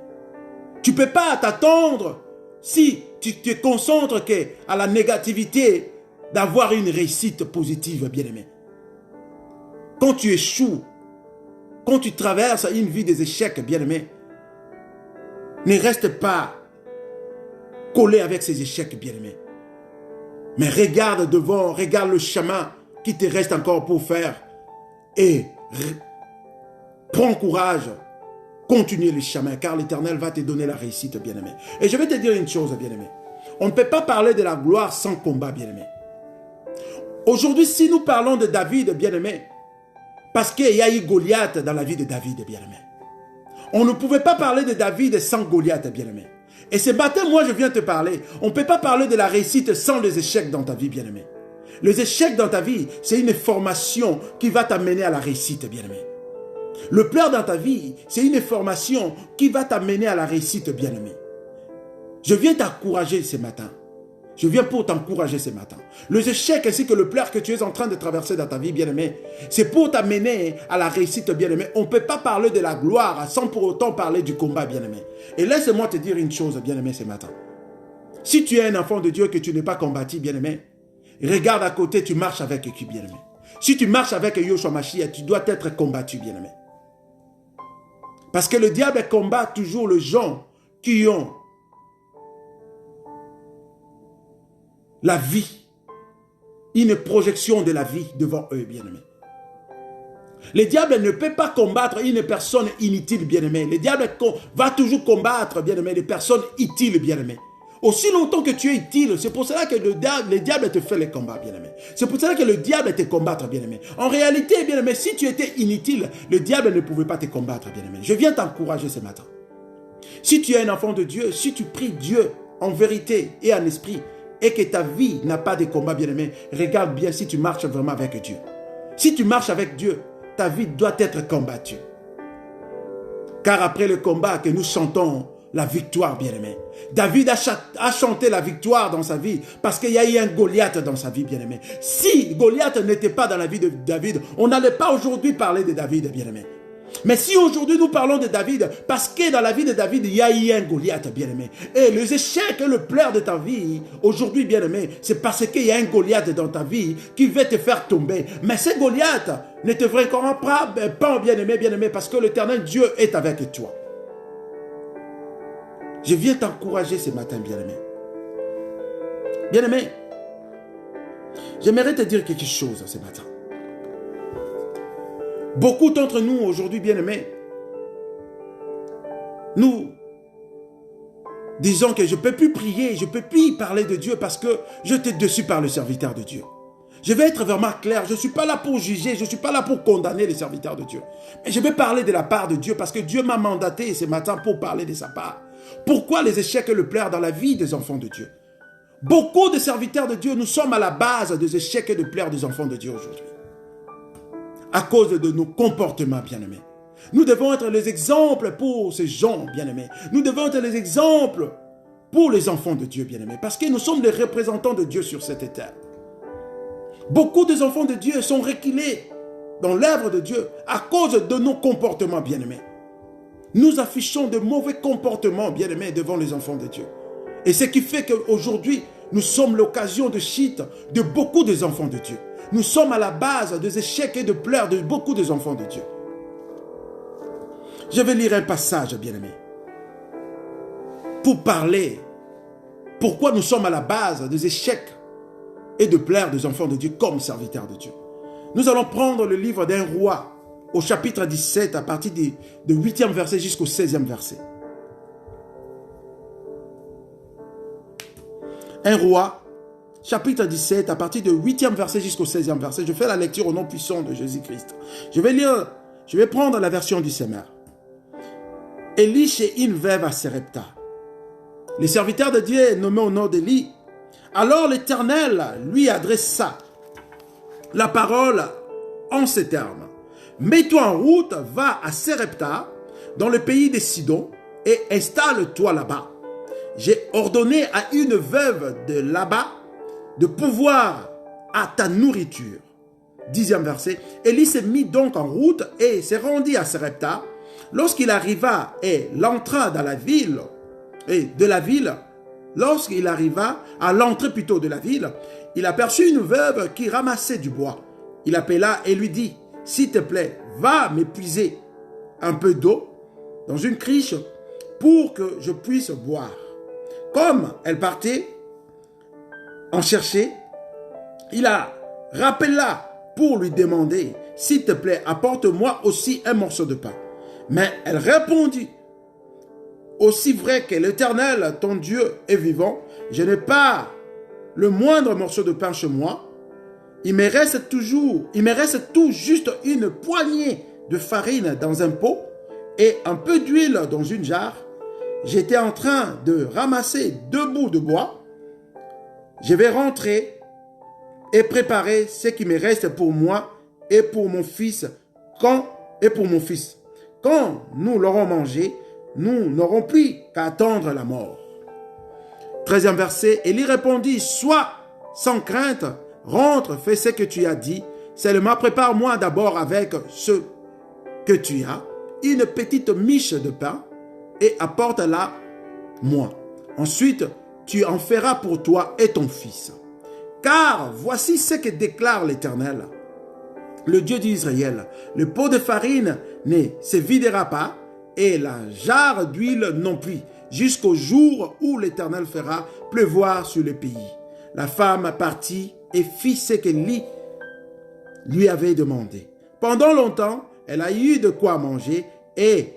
Tu ne peux pas t'attendre, si tu te concentres à la négativité, d'avoir une réussite positive, bien-aimé. quand tu échoues, quand tu traverses une vie des échecs, bien-aimé, ne reste pas collé avec ces échecs, bien-aimé. Mais regarde devant, regarde le chemin qui te reste encore pour faire. Et prends courage, continue le chemin, car l'Éternel va te donner la réussite, bien-aimé. Et je vais te dire une chose, bien-aimé. On ne peut pas parler de la gloire sans combat, bien-aimé. Aujourd'hui, si nous parlons de David, bien-aimé, parce qu'il y a eu Goliath dans la vie de David, bien-aimé. On ne pouvait pas parler de David sans Goliath, bien-aimé. Et ce matin, moi, je viens te parler. On ne peut pas parler de la réussite sans les échecs dans ta vie, bien-aimé. Les échecs dans ta vie, c'est une formation qui va t'amener à la réussite, bien-aimé. Le pleur dans ta vie, c'est une formation qui va t'amener à la réussite, bien-aimé. Je viens t'encourager ce matin. Je viens pour t'encourager ce matin. Les échecs ainsi que le pleur que tu es en train de traverser dans ta vie, bien-aimé, c'est pour t'amener à la réussite, bien-aimé. On ne peut pas parler de la gloire sans pour autant parler du combat, bien-aimé. Et laisse-moi te dire une chose, bien-aimé, ce matin. Si tu es un enfant de Dieu que tu n'es pas combattu, bien-aimé, regarde à côté, tu marches avec qui, bien-aimé. Si tu marches avec Yoshua Mashiach, tu dois être combattu, bien-aimé. Parce que le diable combat toujours les gens qui ont la vie, une projection de la vie devant eux, bien-aimés. Le diable ne peut pas combattre une personne inutile, bien-aimé. Le diable va toujours combattre, bien-aimé, les personnes utiles, bien-aimé. Aussi longtemps que tu es utile, c'est pour cela que le diable te fait les combats, bien-aimé. C'est pour cela que le diable te combattre, bien-aimé. En réalité, bien-aimé, si tu étais inutile, le diable ne pouvait pas te combattre, bien-aimé. Je viens t'encourager ce matin. Si tu es un enfant de Dieu, si tu pries Dieu en vérité et en esprit, et que ta vie n'a pas de combat, bien-aimé, regarde bien si tu marches vraiment avec Dieu. Si tu marches avec Dieu, ta vie doit être combattue. Car après le combat que nous chantons la victoire, bien-aimé. David a chanté la victoire dans sa vie parce qu'il y a eu un Goliath dans sa vie, bien-aimé. Si Goliath n'était pas dans la vie de David, on n'allait pas aujourd'hui parler de David, bien-aimé. Mais si aujourd'hui nous parlons de David, parce que dans la vie de David, il y a eu un Goliath, bien-aimé. Et les échecs et le pleur de ta vie, aujourd'hui, bien-aimé, c'est parce qu'il y a un Goliath dans ta vie qui veut te faire tomber. Mais ce Goliath ne te vaincra pas, bien-aimé, bien-aimé, parce que l'Éternel Dieu est avec toi. Je viens t'encourager ce matin, bien-aimé. Bien-aimé, j'aimerais te dire quelque chose ce matin. Beaucoup d'entre nous aujourd'hui, bien-aimés, nous disons que je ne peux plus prier, je ne peux plus parler de Dieu parce que je t'ai déçu par le serviteur de Dieu. Je vais être vraiment clair, je ne suis pas là pour juger, je ne suis pas là pour condamner les serviteurs de Dieu. Mais je vais parler de la part de Dieu parce que Dieu m'a mandaté ce matin pour parler de sa part. Pourquoi les échecs et le pleur dans la vie des enfants de Dieu? Beaucoup de serviteurs de Dieu, nous sommes à la base des échecs et de pleurs des enfants de Dieu aujourd'hui. À cause de nos comportements, bien-aimés. Nous devons être les exemples pour ces gens, bien-aimés. Nous devons être les exemples pour les enfants de Dieu, bien-aimés. Parce que nous sommes les représentants de Dieu sur cette terre. Beaucoup des enfants de Dieu sont reculés dans l'œuvre de Dieu à cause de nos comportements, bien-aimés. Nous affichons de mauvais comportements, bien-aimés, devant les enfants de Dieu. Et ce qui fait qu'aujourd'hui, nous sommes l'occasion de chute de beaucoup des enfants de Dieu. Nous sommes à la base des échecs et de pleurs de beaucoup des enfants de Dieu. Je vais lire un passage, bien-aimé, pour parler pourquoi nous sommes à la base des échecs et de pleurs des enfants de Dieu comme serviteurs de Dieu. Nous allons prendre le livre d'un roi au chapitre 17 à partir du 8e verset jusqu'au 16e verset. Un roi, chapitre 17, à partir du 8e verset jusqu'au 16e verset. Je fais la lecture au nom puissant de Jésus-Christ. Je vais prendre la version du Semeur. Élie chez une veuve à Sarepta. Les serviteurs de Dieu nommés au nom d'Élie. Alors l'Éternel lui adressa la parole en ces termes. Mets-toi en route, va à Sarepta, dans le pays des Sidon, et installe-toi là-bas. J'ai ordonné à une veuve de là-bas de pouvoir à ta nourriture. 10e verset. Élie se mit donc en route et se rendit à Sarepta. Lorsqu'il arriva et l'entra dans la ville, lorsqu'il arriva à l'entrée plutôt de la ville, il aperçut une veuve qui ramassait du bois. Il appela et lui dit, s'il te plaît, va m'épuiser un peu d'eau dans une criche pour que je puisse boire. » Comme elle partait en chercher, il a rappelé-la pour lui demander, « S'il te plaît, apporte-moi aussi un morceau de pain. » Mais elle répondit, « Aussi vrai que l'Éternel, ton Dieu, est vivant, je n'ai pas le moindre morceau de pain chez moi. Il me reste tout juste une poignée de farine dans un pot et un peu d'huile dans une jarre. J'étais en train de ramasser 2 bouts de bois. Je vais rentrer et préparer ce qui me reste pour moi et pour mon fils. Quand nous l'aurons mangé, nous n'aurons plus qu'à attendre la mort. » 13e verset, Élie répondit, « Sois sans crainte, rentre, fais ce que tu as dit. Seulement prépare-moi d'abord avec ce que tu as, une petite miche de pain, et apporte-la moi. Ensuite, tu en feras pour toi et ton fils. Car voici ce que déclare l'Éternel, le Dieu d'Israël. Le pot de farine ne se videra pas, et la jarre d'huile non plus, jusqu'au jour où l'Éternel fera pleuvoir sur le pays. » La femme partit et fit ce qu'Élie lui avait demandé. Pendant longtemps, elle a eu de quoi manger, elle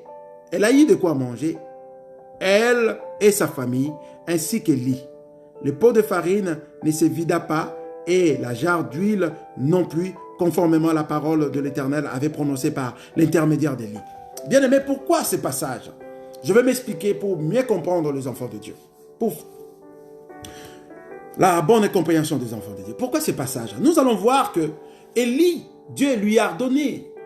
et sa famille, ainsi qu'Élie. Le pot de farine ne se vida pas, et la jarre d'huile non plus, conformément à la parole de l'Éternel avait prononcée par l'intermédiaire d'Élie. Bien-aimé, pourquoi ce passage? Je vais m'expliquer pour mieux comprendre les enfants de Dieu. Pour la bonne compréhension des enfants de Dieu. Pourquoi ce passage? Nous allons voir que Élie, Dieu lui a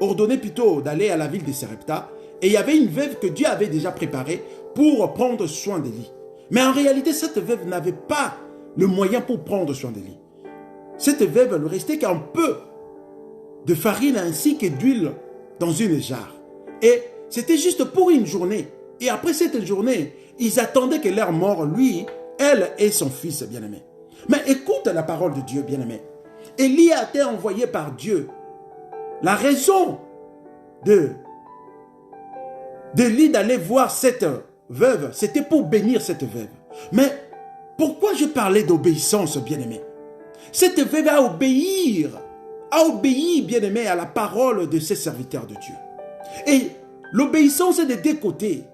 ordonné plutôt d'aller à la ville de Sarepta, et il y avait une veuve que Dieu avait déjà préparée pour prendre soin d'Élie. Mais en réalité, cette veuve n'avait pas le moyen pour prendre soin d'Élie. Cette veuve lui restait qu'un peu de farine ainsi que d'huile dans une jarre. Et c'était juste pour une journée. Et après cette journée, ils attendaient que leur mort, lui, elle et son fils bien-aimé. Mais écoute la parole de Dieu, bien-aimé. Élie a été envoyé par Dieu. La raison d'Élie d'aller voir cette veuve, c'était pour bénir cette veuve. Mais pourquoi je parlais d'obéissance, bien-aimé? Cette veuve a obéi, bien-aimé, à la parole de ses serviteurs de Dieu. Et l'obéissance est des 2 côtés.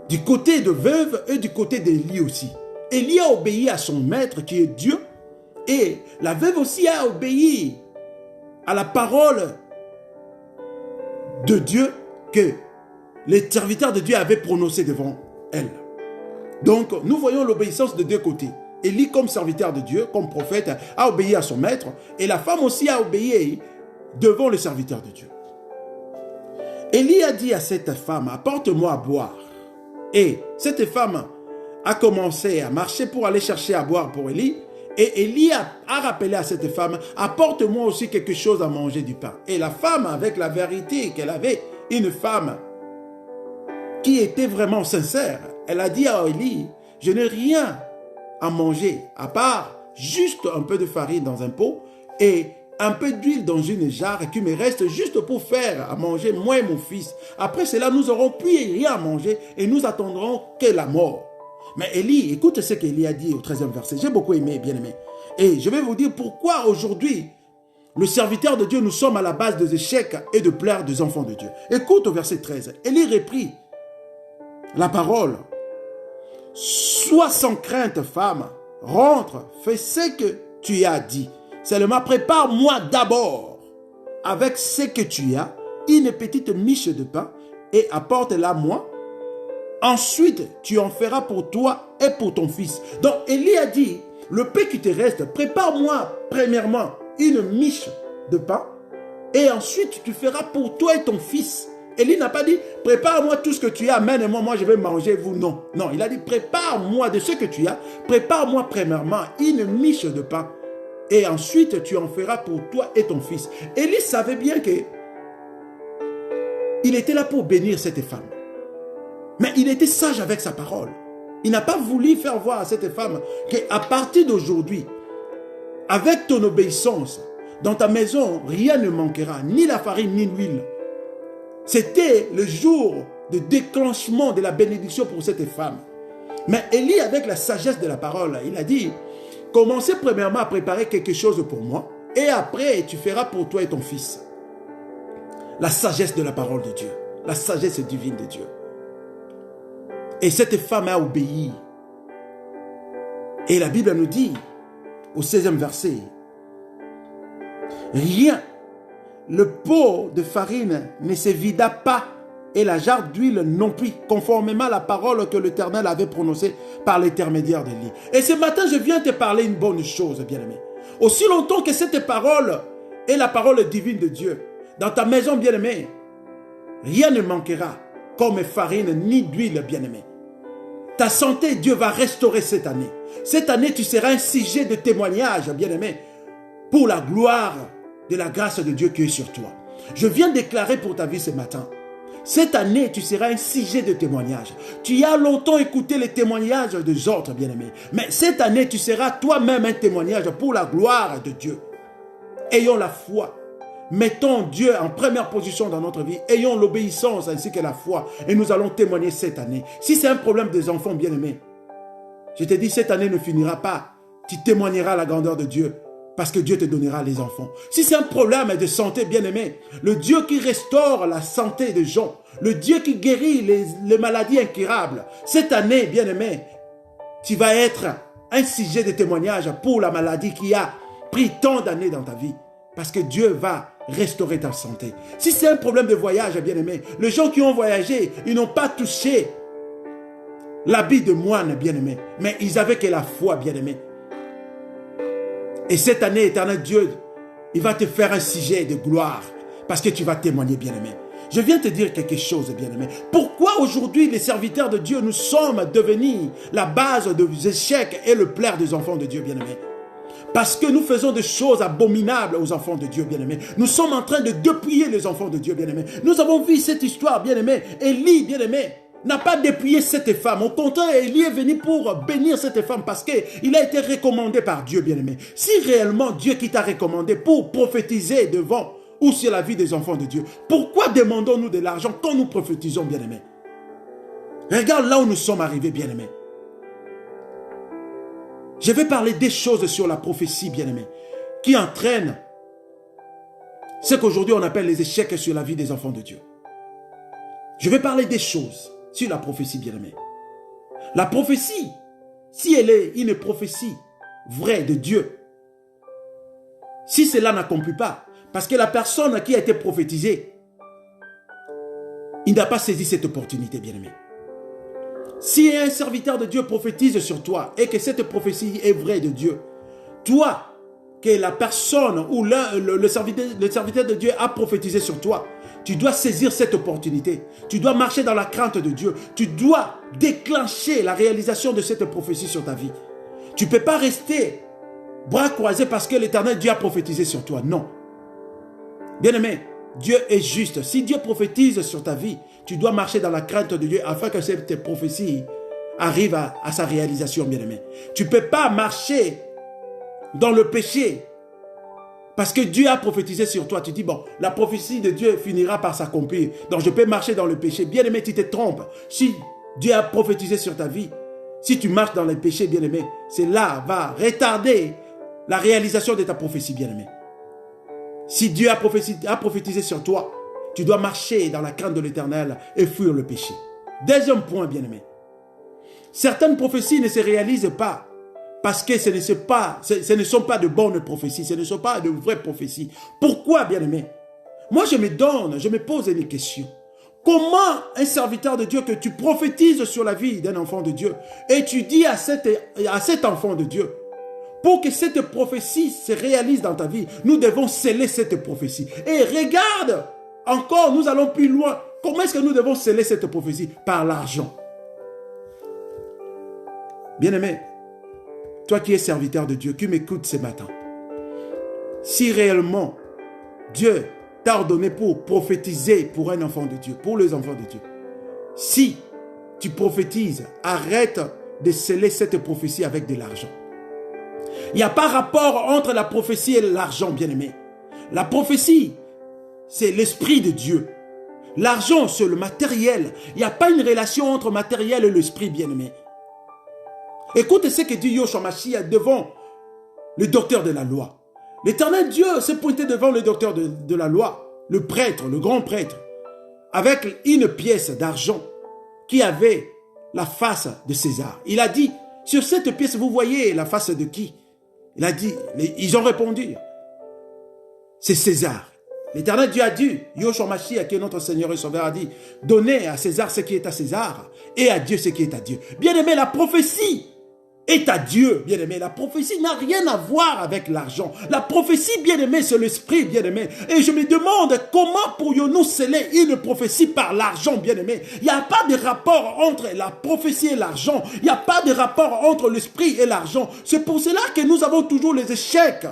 Du côté de veuve et du côté d'Élie aussi. Élie a obéi à son maître qui est Dieu. Et la veuve aussi a obéi à la parole de Dieu que les serviteurs de Dieu avaient prononcée devant elle. Donc, nous voyons l'obéissance de 2 côtés. Élie, comme serviteur de Dieu, comme prophète, a obéi à son maître. Et la femme aussi a obéi devant le serviteur de Dieu. Élie a dit à cette femme, « Apporte-moi à boire. » Et cette femme a commencé à marcher pour aller chercher à boire pour Élie. Et Élie a rappelé à cette femme, « Apporte-moi aussi quelque chose à manger du pain. » Et la femme, avec la vérité qu'elle avait, une femme qui était vraiment sincère, elle a dit à Élie, « Je n'ai rien à manger, à part juste un peu de farine dans un pot et un peu d'huile dans une jarre qui me reste juste pour faire à manger moi et mon fils. Après cela, nous n'aurons plus rien à manger et nous attendrons que la mort. » Mais Élie, écoute ce qu'Élie a dit au 13e verset. J'ai beaucoup aimé, bien aimé. Et je vais vous dire pourquoi aujourd'hui, le serviteur de Dieu, nous sommes à la base des échecs et de pleurs des enfants de Dieu. Écoute au verset 13. Élie reprit la parole. « Sois sans crainte, femme, rentre, fais ce que tu as dit. Seulement prépare-moi d'abord, avec ce que tu as, une petite miche de pain et apporte-la moi. Ensuite, tu en feras pour toi et pour ton fils. » Donc, Élie a dit, le peu qui te reste, prépare-moi premièrement une miche de pain et ensuite tu feras pour toi et ton fils. Élie n'a pas dit, prépare-moi tout ce que tu as, amène-moi, moi je vais manger, vous, non. Non, il a dit, prépare-moi de ce que tu as, prépare-moi premièrement une miche de pain et ensuite tu en feras pour toi et ton fils. Élie savait bien que il était là pour bénir cette femme. Mais il était sage avec sa parole. Il n'a pas voulu faire voir à cette femme qu'à partir d'aujourd'hui, avec ton obéissance, Dans ta maison, rien ne manquera, ni la farine, ni l'huile. C'était le jour de déclenchement de la bénédiction pour cette femme. Mais Élie, avec la sagesse de la parole, il a dit, commencez premièrement à préparer quelque chose pour moi, et après, tu feras pour toi et ton fils. La sagesse de la parole de Dieu, la sagesse divine de Dieu. Et cette femme a obéi. Et la Bible nous dit, au 16e verset, rien, le pot de farine ne se vida pas et la jarre d'huile non plus, conformément à la parole que l'Éternel avait prononcée par l'intermédiaire d'Élie. Et ce matin, je viens te parler une bonne chose, bien-aimé. Aussi longtemps que cette parole est la parole divine de Dieu, dans ta maison, bien-aimé, rien ne manquera comme farine ni d'huile, bien-aimé. Ta santé, Dieu va restaurer cette année. Cette année, tu seras un sujet de témoignage, bien-aimé, pour la gloire de la grâce de Dieu qui est sur toi. Je viens déclarer pour ta vie ce matin. Cette année, tu seras un sujet de témoignage. Tu as longtemps écouté les témoignages des autres, bien-aimés. Mais cette année, tu seras toi-même un témoignage pour la gloire de Dieu. Ayons la foi. Mettons Dieu en première position dans notre vie. Ayons l'obéissance ainsi que la foi. Et nous allons témoigner cette année. Si c'est un problème des enfants, bien-aimés, je te dis, cette année ne finira pas. Tu témoigneras la grandeur de Dieu. Parce que Dieu te donnera les enfants. Si c'est un problème de santé, bien-aimé, le Dieu qui restaure la santé des gens, le Dieu qui guérit les maladies incurables, cette année, bien-aimé, tu vas être un sujet de témoignage pour la maladie qui a pris tant d'années dans ta vie. Parce que Dieu va restaurer ta santé. Si c'est un problème de voyage, bien-aimé, les gens qui ont voyagé, ils n'ont pas touché l'habit de moine, bien-aimé, mais ils avaient que la foi, bien-aimé. Et cette année, éternel Dieu, il va te faire un sujet de gloire parce que tu vas témoigner, bien-aimé. Je viens te dire quelque chose, bien-aimé. Pourquoi aujourd'hui, les serviteurs de Dieu, nous sommes devenus la base des échecs et le plaire des enfants de Dieu, bien-aimé? Parce que nous faisons des choses abominables aux enfants de Dieu, bien-aimé. Nous sommes en train de dépouiller les enfants de Dieu, bien-aimé. Nous avons vu cette histoire, bien-aimé. Élie, bien-aimé, n'a pas dépouillé cette femme. Au contraire, Élie est venu pour bénir cette femme parce qu'il a été recommandé par Dieu, bien-aimé. Si réellement Dieu qui t'a recommandé pour prophétiser devant ou sur la vie des enfants de Dieu, pourquoi demandons-nous de l'argent quand nous prophétisons, bien-aimé? Regarde là où nous sommes arrivés, bien-aimé. Je vais parler des choses sur la prophétie, bien-aimé, qui entraînent ce qu'aujourd'hui on appelle les échecs sur la vie des enfants de Dieu. Je vais parler des choses sur la prophétie, bien-aimé. La prophétie, si elle est une prophétie vraie de Dieu, si cela n'accomplit pas, parce que la personne qui a été prophétisée, il n'a pas saisi cette opportunité, bien-aimé. Si un serviteur de Dieu prophétise sur toi et que cette prophétie est vraie de Dieu, toi, que la personne ou le serviteur de Dieu a prophétisé sur toi, tu dois saisir cette opportunité. Tu dois marcher dans la crainte de Dieu. Tu dois déclencher la réalisation de cette prophétie sur ta vie. Tu ne peux pas rester bras croisés parce que l'Éternel Dieu a prophétisé sur toi. Non. Bien-aimé, Dieu est juste. Si Dieu prophétise sur ta vie, tu dois marcher dans la crainte de Dieu afin que cette prophétie arrive à sa réalisation, bien-aimé. Tu ne peux pas marcher dans le péché parce que Dieu a prophétisé sur toi. Tu dis, bon, la prophétie de Dieu finira par s'accomplir. Donc je peux marcher dans le péché. Bien-aimé, tu te trompes. Si Dieu a prophétisé sur ta vie, si tu marches dans le péché, bien-aimé, cela va retarder la réalisation de ta prophétie, bien-aimé. Si Dieu a prophétisé sur toi, tu dois marcher dans la crainte de l'Éternel et fuir le péché. Deuxième point, bien-aimé. Certaines prophéties ne se réalisent pas parce que ce ne sont pas de bonnes prophéties, ce ne sont pas de vraies prophéties. Pourquoi, bien-aimé? Moi, je me pose une question. Comment un serviteur de Dieu que tu prophétises sur la vie d'un enfant de Dieu et tu dis à cet enfant de Dieu, pour que cette prophétie se réalise dans ta vie, nous devons sceller cette prophétie. Et regarde, encore, nous allons plus loin. Comment est-ce que nous devons sceller cette prophétie? Par l'argent. Bien-aimé, toi qui es serviteur de Dieu, qui m'écoutes ce matin, si réellement Dieu t'a ordonné pour prophétiser pour un enfant de Dieu, pour les enfants de Dieu, si tu prophétises, arrête de sceller cette prophétie avec de l'argent. Il n'y a pas rapport entre la prophétie et l'argent, bien-aimé. La prophétie, c'est l'esprit de Dieu. L'argent, c'est le matériel. Il n'y a pas une relation entre matériel et l'esprit, bien-aimé. Écoute ce que dit Yoshua Mashiach devant le docteur de la loi. L'Éternel Dieu s'est pointé devant le docteur de la loi, le prêtre, le grand prêtre, avec une pièce d'argent qui avait la face de César. Il a dit, sur cette pièce, vous voyez la face de qui? Il a dit, ils ont répondu, c'est César. L'Éternel Dieu a dit, Yoshua Mashiach, qui est notre Seigneur et Sauveur, a dit, donnez à César ce qui est à César et à Dieu ce qui est à Dieu. Bien-aimé, la prophétie est à Dieu, bien-aimé. La prophétie n'a rien à voir avec l'argent. La prophétie, bien-aimé, c'est l'esprit, bien-aimé. Et je me demande comment pourrions-nous sceller une prophétie par l'argent, bien-aimé. Il n'y a pas de rapport entre la prophétie et l'argent. Il n'y a pas de rapport entre l'esprit et l'argent. C'est pour cela que nous avons toujours les échecs.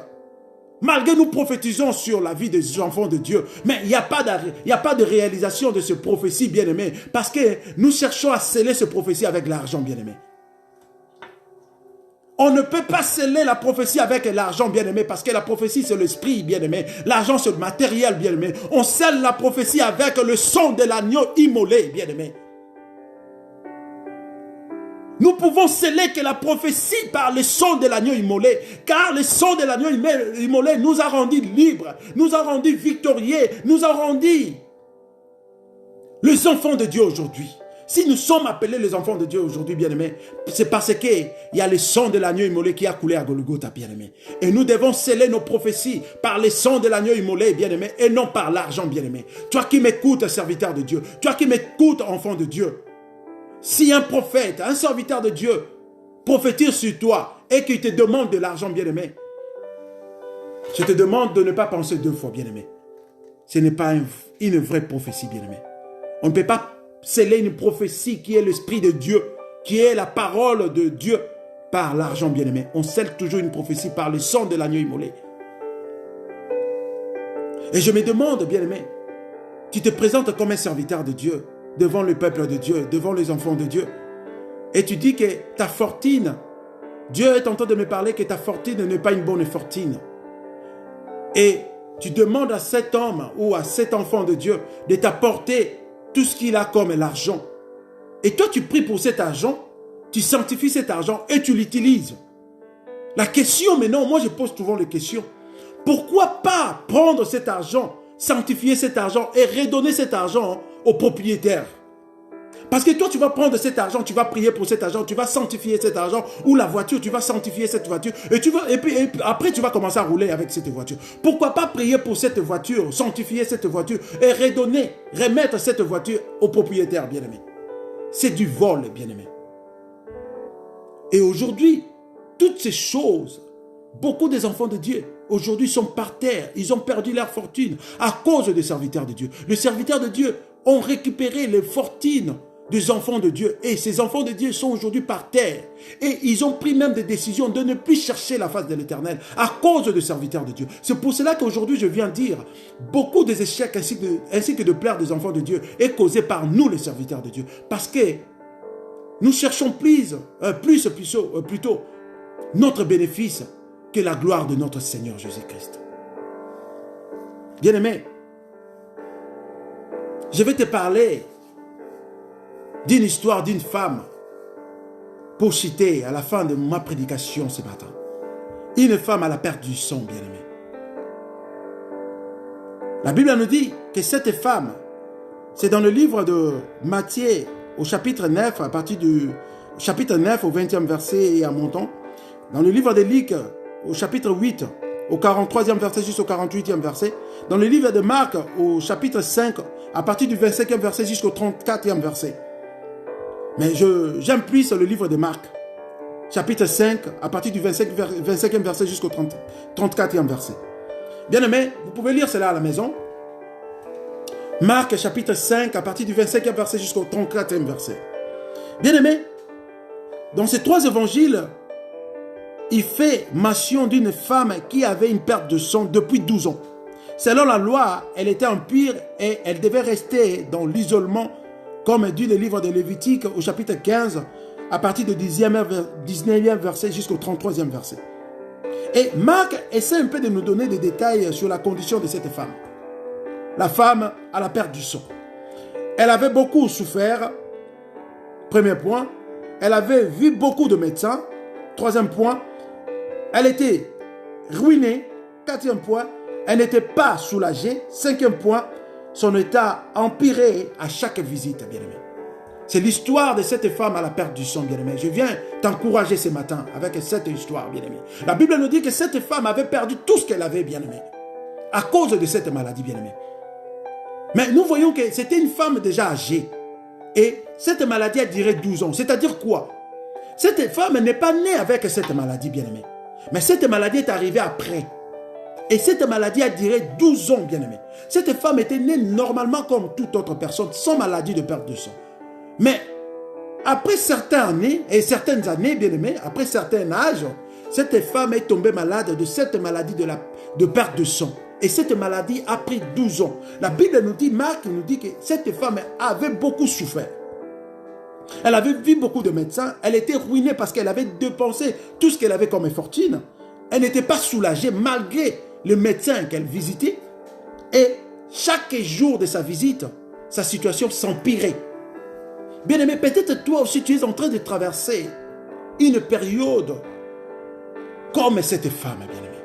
Malgré nous prophétisons sur la vie des enfants de Dieu, mais il n'y a pas de réalisation de ce prophétie, bien-aimé, parce que nous cherchons à sceller ce prophétie avec l'argent, bien-aimé. On ne peut pas sceller la prophétie avec l'argent, bien-aimé, parce que la prophétie, c'est l'esprit, bien-aimé. L'argent, c'est le matériel, bien-aimé. On scelle la prophétie avec le sang de l'agneau immolé, bien-aimé. Nous pouvons sceller que la prophétie par le sang de l'agneau immolé, car le sang de l'agneau immolé nous a rendus libres, nous a rendus victorieux, nous a rendus les enfants de Dieu aujourd'hui. Si nous sommes appelés les enfants de Dieu aujourd'hui, bien-aimés, c'est parce qu'il y a le sang de l'agneau immolé qui a coulé à Golgotha, bien-aimés. Et nous devons sceller nos prophéties par le sang de l'agneau immolé, bien-aimés, et non par l'argent, bien-aimé. Toi qui m'écoutes, serviteur de Dieu, toi qui m'écoutes, enfant de Dieu, si un prophète, un serviteur de Dieu prophétise sur toi et qu'il te demande de l'argent, bien-aimé, je te demande de ne pas penser deux fois, bien-aimé. Ce n'est pas une vraie prophétie, bien-aimé. On ne peut pas sceller une prophétie qui est l'esprit de Dieu, qui est la parole de Dieu par l'argent, bien-aimé. On scelle toujours une prophétie par le sang de l'agneau immolé. Et je me demande, bien-aimé, tu te présentes comme un serviteur de Dieu, devant le peuple de Dieu, devant les enfants de Dieu. Et tu dis que ta fortune, Dieu est en train de me parler que ta fortune n'est pas une bonne fortune. Et tu demandes à cet homme ou à cet enfant de Dieu de t'apporter tout ce qu'il a comme l'argent. Et toi, tu pries pour cet argent, tu sanctifies cet argent et tu l'utilises. La question maintenant, moi je pose souvent les questions. Pourquoi pas prendre cet argent, sanctifier cet argent et redonner cet argent au propriétaire? Parce que toi, tu vas prendre cet argent, tu vas prier pour cet argent, tu vas sanctifier cet argent, ou la voiture, tu vas sanctifier cette voiture, et puis après, tu vas commencer à rouler avec cette voiture. Pourquoi pas prier pour cette voiture, sanctifier cette voiture, et redonner, remettre cette voiture au propriétaire, bien-aimé? C'est du vol, bien-aimé. Et aujourd'hui, toutes ces choses, beaucoup des enfants de Dieu, aujourd'hui sont par terre, ils ont perdu leur fortune à cause des serviteurs de Dieu. Les serviteurs de Dieu ont récupéré les fortunes des enfants de Dieu. Et ces enfants de Dieu sont aujourd'hui par terre. Et ils ont pris même des décisions de ne plus chercher la face de l'Éternel à cause des serviteurs de Dieu. C'est pour cela qu'aujourd'hui je viens dire, beaucoup des échecs ainsi que de pleurs des enfants de Dieu est causé par nous les serviteurs de Dieu. Parce que nous cherchons plutôt notre bénéfice que la gloire de notre Seigneur Jésus-Christ. Bien-aimé, je vais te parler d'une histoire d'une femme pour citer à la fin de ma prédication ce matin. Une femme à la perte du sang, bien-aimé. La Bible nous dit que cette femme, c'est dans le livre de Matthieu au chapitre 9, à partir du chapitre 9 au 20e verset et à montant. Dans le livre de Luc au chapitre 8 au 43e verset jusqu'au 48e verset. Dans le livre de Marc au chapitre 5 à partir du 25e verset jusqu'au 34e verset. Mais j'aime plus le livre de Marc, chapitre 5, à partir du 25e verset jusqu'au 34e verset. Bien-aimés, vous pouvez lire cela à la maison. Marc, chapitre 5, à partir du 25e verset jusqu'au 34e verset. Bien-aimés, dans ces trois évangiles, il fait mention d'une femme qui avait une perte de sang depuis 12 ans. Selon la loi, elle était impure et elle devait rester dans l'isolement, comme dit le livre de Lévitique au chapitre 15, à partir du 19e verset jusqu'au 33e verset. Et Marc essaie un peu de nous donner des détails sur la condition de cette femme. La femme à la perte du sang. Elle avait beaucoup souffert. Premier point. Elle avait vu beaucoup de médecins. Troisième point. Elle était ruinée. Quatrième point. Elle n'était pas soulagée. Cinquième point. Son état empirait à chaque visite, bien-aimé. C'est l'histoire de cette femme à la perte du sang, bien-aimé. Je viens t'encourager ce matin avec cette histoire, bien-aimé. La Bible nous dit que cette femme avait perdu tout ce qu'elle avait, bien-aimé, à cause de cette maladie, bien-aimé. Mais nous voyons que c'était une femme déjà âgée. Et cette maladie a duré 12 ans. C'est-à-dire quoi? Cette femme n'est pas née avec cette maladie, bien-aimé. Mais cette maladie est arrivée après. Et cette maladie a duré 12 ans, bien-aimé. Cette femme était née normalement comme toute autre personne, sans maladie de perte de sang. Mais après certaines années, bien-aimé, après certain âge, cette femme est tombée malade de cette maladie de perte de sang. Et cette maladie a pris 12 ans. La Bible nous dit, Marc nous dit que cette femme avait beaucoup souffert. Elle avait vu beaucoup de médecins. Elle était ruinée parce qu'elle avait dépensé tout ce qu'elle avait comme fortune. Elle n'était pas soulagée malgré le médecin qu'elle visitait. Et chaque jour de sa visite, sa situation s'empirait. Bien-aimé, peut-être toi aussi tu es en train de traverser une période comme cette femme, bien-aimé.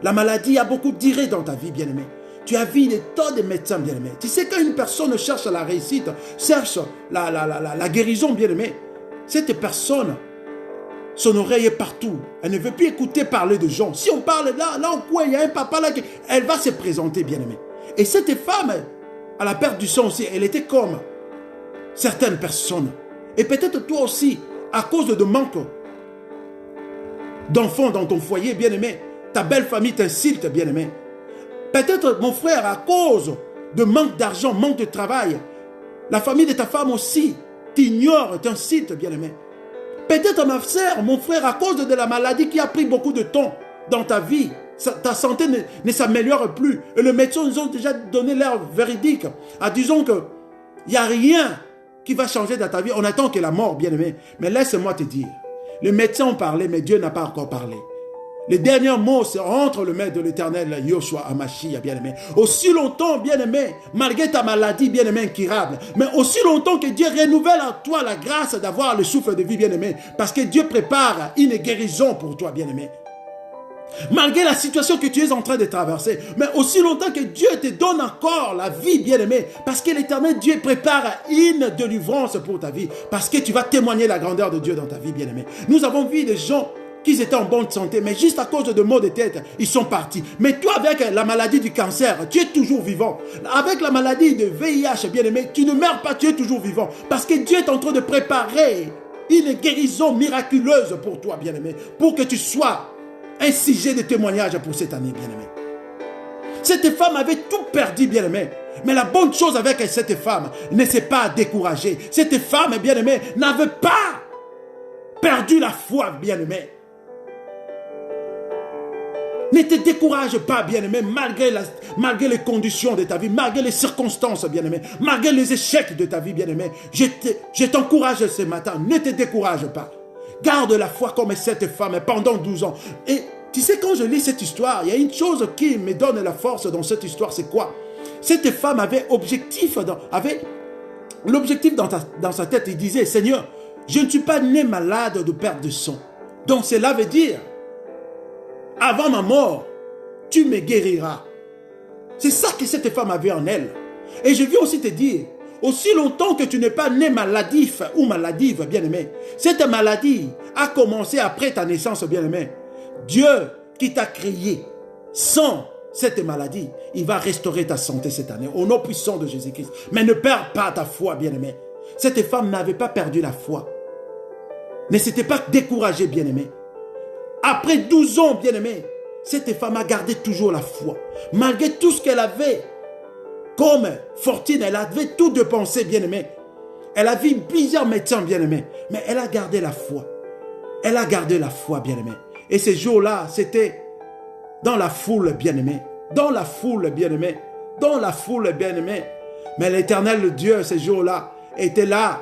La maladie a beaucoup duré dans ta vie, bien-aimé. Tu as vu des tas de médecins, bien-aimé. Tu sais, quand une personne cherche la réussite, cherche la guérison, bien-aimé, cette personne, son oreille est partout. Elle ne veut plus écouter parler de gens. Si on parle là au coin, il y a un papa là, elle va se présenter, bien-aimé. Et cette femme, à la perte du sang aussi, elle était comme certaines personnes. Et peut-être toi aussi, à cause de manque d'enfants dans ton foyer, bien-aimé, ta belle famille t'insulte, bien-aimé. Peut-être, mon frère, à cause de manque d'argent, manque de travail, la famille de ta femme aussi t'ignore, t'insulte, bien-aimé. Peut-être, ma sœur, mon frère, à cause de la maladie qui a pris beaucoup de temps dans ta vie, ta santé ne s'améliore plus. Et les médecins nous ont déjà donné l'air véridique, en disant qu'il n'y a rien qui va changer dans ta vie. On attend que la mort, bien-aimé. Mais laisse-moi te dire, les médecins ont parlé, mais Dieu n'a pas encore parlé. Les derniers mots, c'est entre le maître de l'Éternel, Yoshua Amashia, bien-aimé. Aussi longtemps, bien-aimé, malgré ta maladie, bien-aimé, incurable, mais aussi longtemps que Dieu renouvelle en toi la grâce d'avoir le souffle de vie, bien-aimé, parce que Dieu prépare une guérison pour toi, bien-aimé. Malgré la situation que tu es en train de traverser, mais aussi longtemps que Dieu te donne encore la vie, bien-aimé, parce que l'Éternel Dieu prépare une délivrance pour ta vie, parce que tu vas témoigner la grandeur de Dieu dans ta vie, bien-aimé. Nous avons vu des gens qui étaient en bonne santé, mais juste à cause de maux de tête, ils sont partis. Mais toi, avec la maladie du cancer, tu es toujours vivant. Avec la maladie de VIH, bien-aimé, tu ne meurs pas, tu es toujours vivant. Parce que Dieu est en train de préparer une guérison miraculeuse pour toi, bien-aimé, pour que tu sois un sujet de témoignage pour cette année, bien-aimé. Cette femme avait tout perdu, bien-aimé. Mais la bonne chose avec cette femme, ne s'est pas découragée. Cette femme, bien-aimé, n'avait pas perdu la foi, bien-aimé. Ne te décourage pas, bien-aimé, malgré les conditions de ta vie, malgré les circonstances, bien-aimé, malgré les échecs de ta vie, bien-aimé. Je t'encourage ce matin, ne te décourage pas. Garde la foi comme cette femme pendant 12 ans. Et tu sais, quand je lis cette histoire, il y a une chose qui me donne la force dans cette histoire, c'est quoi? Cette femme avait l'objectif dans sa tête. Il disait, Seigneur, je ne suis pas né malade de perte de sang. Donc cela veut dire, avant ma mort, tu me guériras. C'est ça que cette femme avait en elle. Et je veux aussi te dire, aussi longtemps que tu n'es pas né maladif ou maladive, bien-aimé, cette maladie a commencé après ta naissance, bien-aimé. Dieu qui t'a créé sans cette maladie, il va restaurer ta santé cette année, au nom puissant de Jésus-Christ. Mais ne perds pas ta foi, bien-aimé. Cette femme n'avait pas perdu la foi. Ne s'était pas découragée, bien-aimé. Après 12 ans, bien-aimé, cette femme a gardé toujours la foi. Malgré tout ce qu'elle avait comme fortune, elle avait tout dépensé, bien-aimé. Elle a vu plusieurs médecins, bien-aimé. Mais elle a gardé la foi. Elle a gardé la foi, bien-aimé. Et ces jours-là, c'était dans la foule, bien-aimé. Dans la foule, bien-aimé. Dans la foule, bien-aimé. Mais l'Éternel Dieu, ces jours-là, était là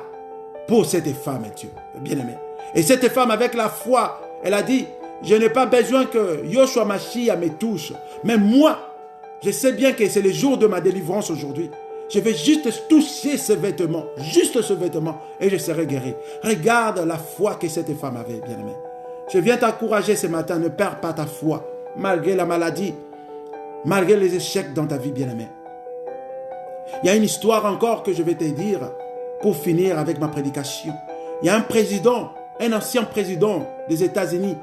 pour cette femme, Dieu, bien-aimé. Et cette femme, avec la foi, elle a dit, Je n'ai pas besoin que Yoshua Mashiach me touche. Mais moi, je sais bien que c'est le jour de ma délivrance aujourd'hui. Je vais juste toucher ce vêtement, juste ce vêtement, et je serai guéri. Regarde la foi que cette femme avait, bien-aimé. Je viens t'encourager ce matin, ne perds pas ta foi, malgré la maladie, malgré les échecs dans ta vie, bien-aimé. Il y a une histoire encore que je vais te dire pour finir avec ma prédication. Il y a un président, un ancien président des États-Unis.